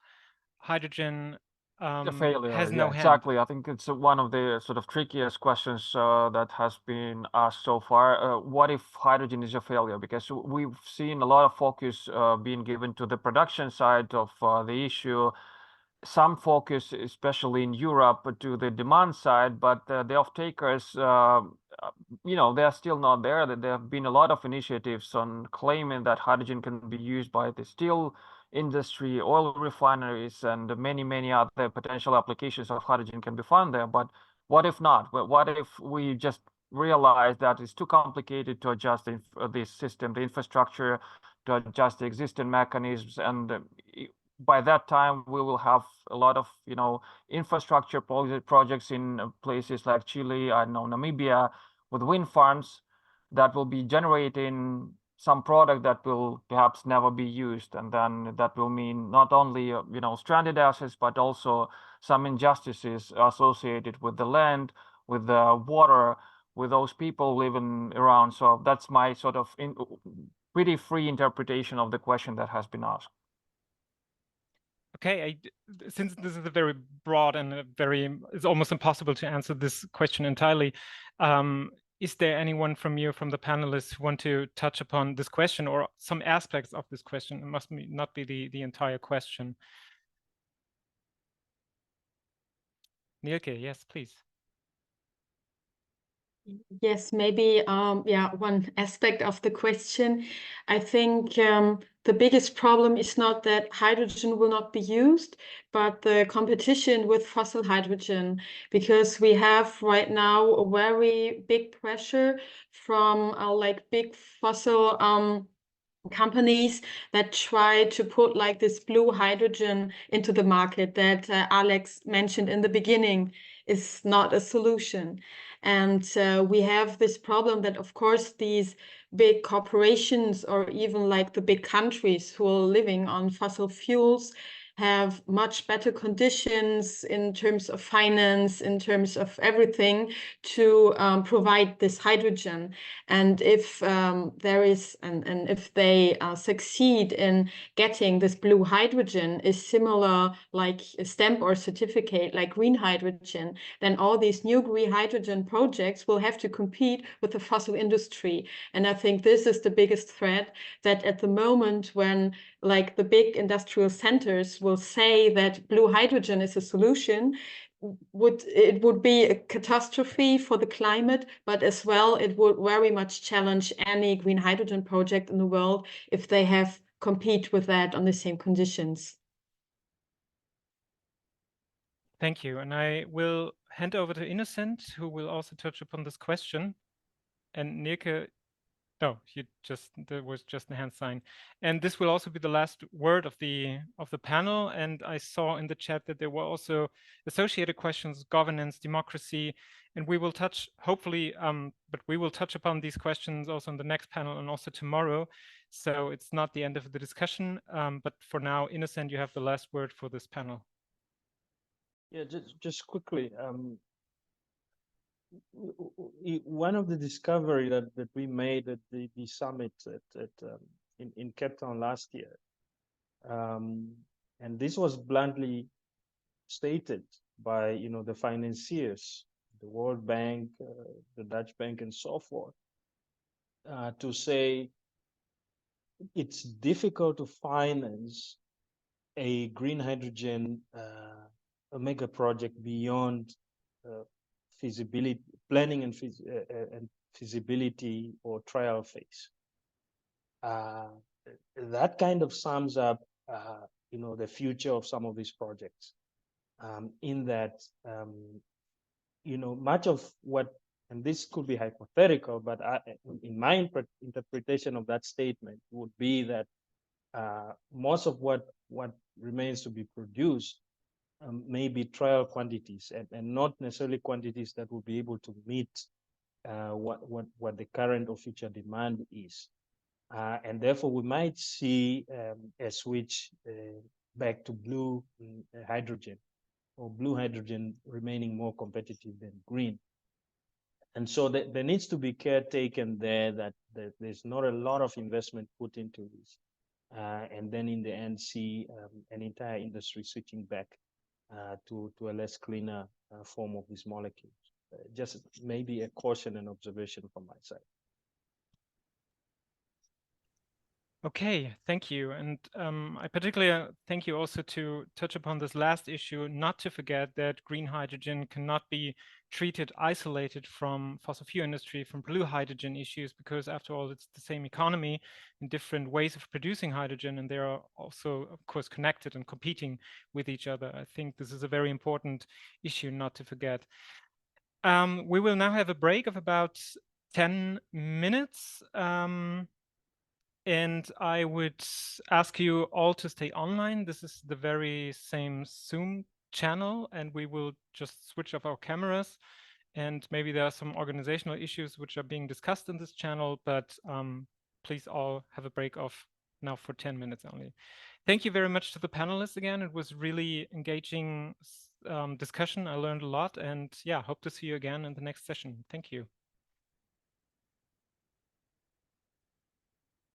[SPEAKER 1] hydrogen
[SPEAKER 7] failure.
[SPEAKER 1] has
[SPEAKER 7] Yeah,
[SPEAKER 1] no hand.
[SPEAKER 7] exactly. I think it's one of the sort of trickiest questions that has been asked so far. What if hydrogen is a failure? Because we've seen a lot of focus being given to the production side of the issue. Some focus, especially in Europe, to the demand side, but the off-takers, they are still not there. There have been a lot of initiatives on claiming that hydrogen can be used by the steel industry, oil refineries, and many, many other potential applications of hydrogen can be found there. But what if not? What if we just realize that it's too complicated to adjust this system, the infrastructure, to adjust the existing mechanisms, and by that time we will have a lot of infrastructure projects in places like Chile, I know Namibia, with wind farms that will be generating some product that will perhaps never be used, and then that will mean not only stranded assets, but also some injustices associated with the land, with the water, with those people living around. So that's my sort of pretty free interpretation of the question that has been asked.
[SPEAKER 1] Okay, since this is a very broad and it's almost impossible to answer this question entirely, is there anyone from the panelists who want to touch upon this question or some aspects of this question? It must not be the entire question. Neelke, yes, please.
[SPEAKER 6] Yes, maybe one aspect of the question. I think the biggest problem is not that hydrogen will not be used, but the competition with fossil hydrogen, because we have right now a very big pressure from big fossil companies that try to put this blue hydrogen into the market that Alex mentioned in the beginning is not a solution. And we have this problem that, of course, these big corporations or even the big countries who are living on fossil fuels have much better conditions in terms of finance, in terms of everything, to provide this hydrogen. And if there is, and if they succeed in getting this blue hydrogen is similar like a stamp or certificate like green hydrogen, then all these new green hydrogen projects will have to compete with the fossil industry. And I think this is the biggest threat, that at the moment when like the big industrial centers will say that blue hydrogen is a solution, it would be a catastrophe for the climate, but as well it would very much challenge any green hydrogen project in the world if they have compete with that on the same conditions.
[SPEAKER 1] Thank you. And I will hand over to Innocent, who will also touch upon this question. And Neelke, no, there was just a hand sign. And this will also be the last word of the panel. And I saw in the chat that there were also associated questions, governance, democracy, and we will touch, hopefully, but we will touch upon these questions also in the next panel and also tomorrow. So it's not the end of the discussion, but for now, Innocent, you have the last word for this panel.
[SPEAKER 3] Yeah, just quickly. One of the discovery that we made at the summit in Cape Town last year, and this was bluntly stated by the financiers, the World Bank, the Dutch Bank, and so forth, to say it's difficult to finance a green hydrogen a mega project beyond feasibility planning and feasibility or trial phase. That kind of sums up the future of some of these projects, in that much of what, and this could be hypothetical, but in my interpretation of that statement would be that most of what remains to be produced may be trial quantities and not necessarily quantities that will be able to meet what the current or future demand is. And therefore, we might see a switch back to blue hydrogen, or blue hydrogen remaining more competitive than green. And so there needs to be care taken there that there's not a lot of investment put into this. And then in the end, see an entire industry switching back to a less cleaner form of these molecules. Just maybe a caution and observation from my side.
[SPEAKER 1] Okay, thank you. And I particularly thank you also to touch upon this last issue, not to forget that green hydrogen cannot be treated isolated from fossil fuel industry, from blue hydrogen issues, because after all, it's the same economy and different ways of producing hydrogen, and they are also, of course, connected and competing with each other. I think this is a very important issue not to forget. We will now have a break of about 10 minutes. And I would ask you all to stay online. This is the very same Zoom channel, and we will just switch off our cameras. And maybe there are some organizational issues which are being discussed in this channel, but please all have a break off now for 10 minutes only. Thank you very much to the panelists again. It was really engaging discussion. I learned a lot, and yeah, hope to see you again in the next session. Thank you.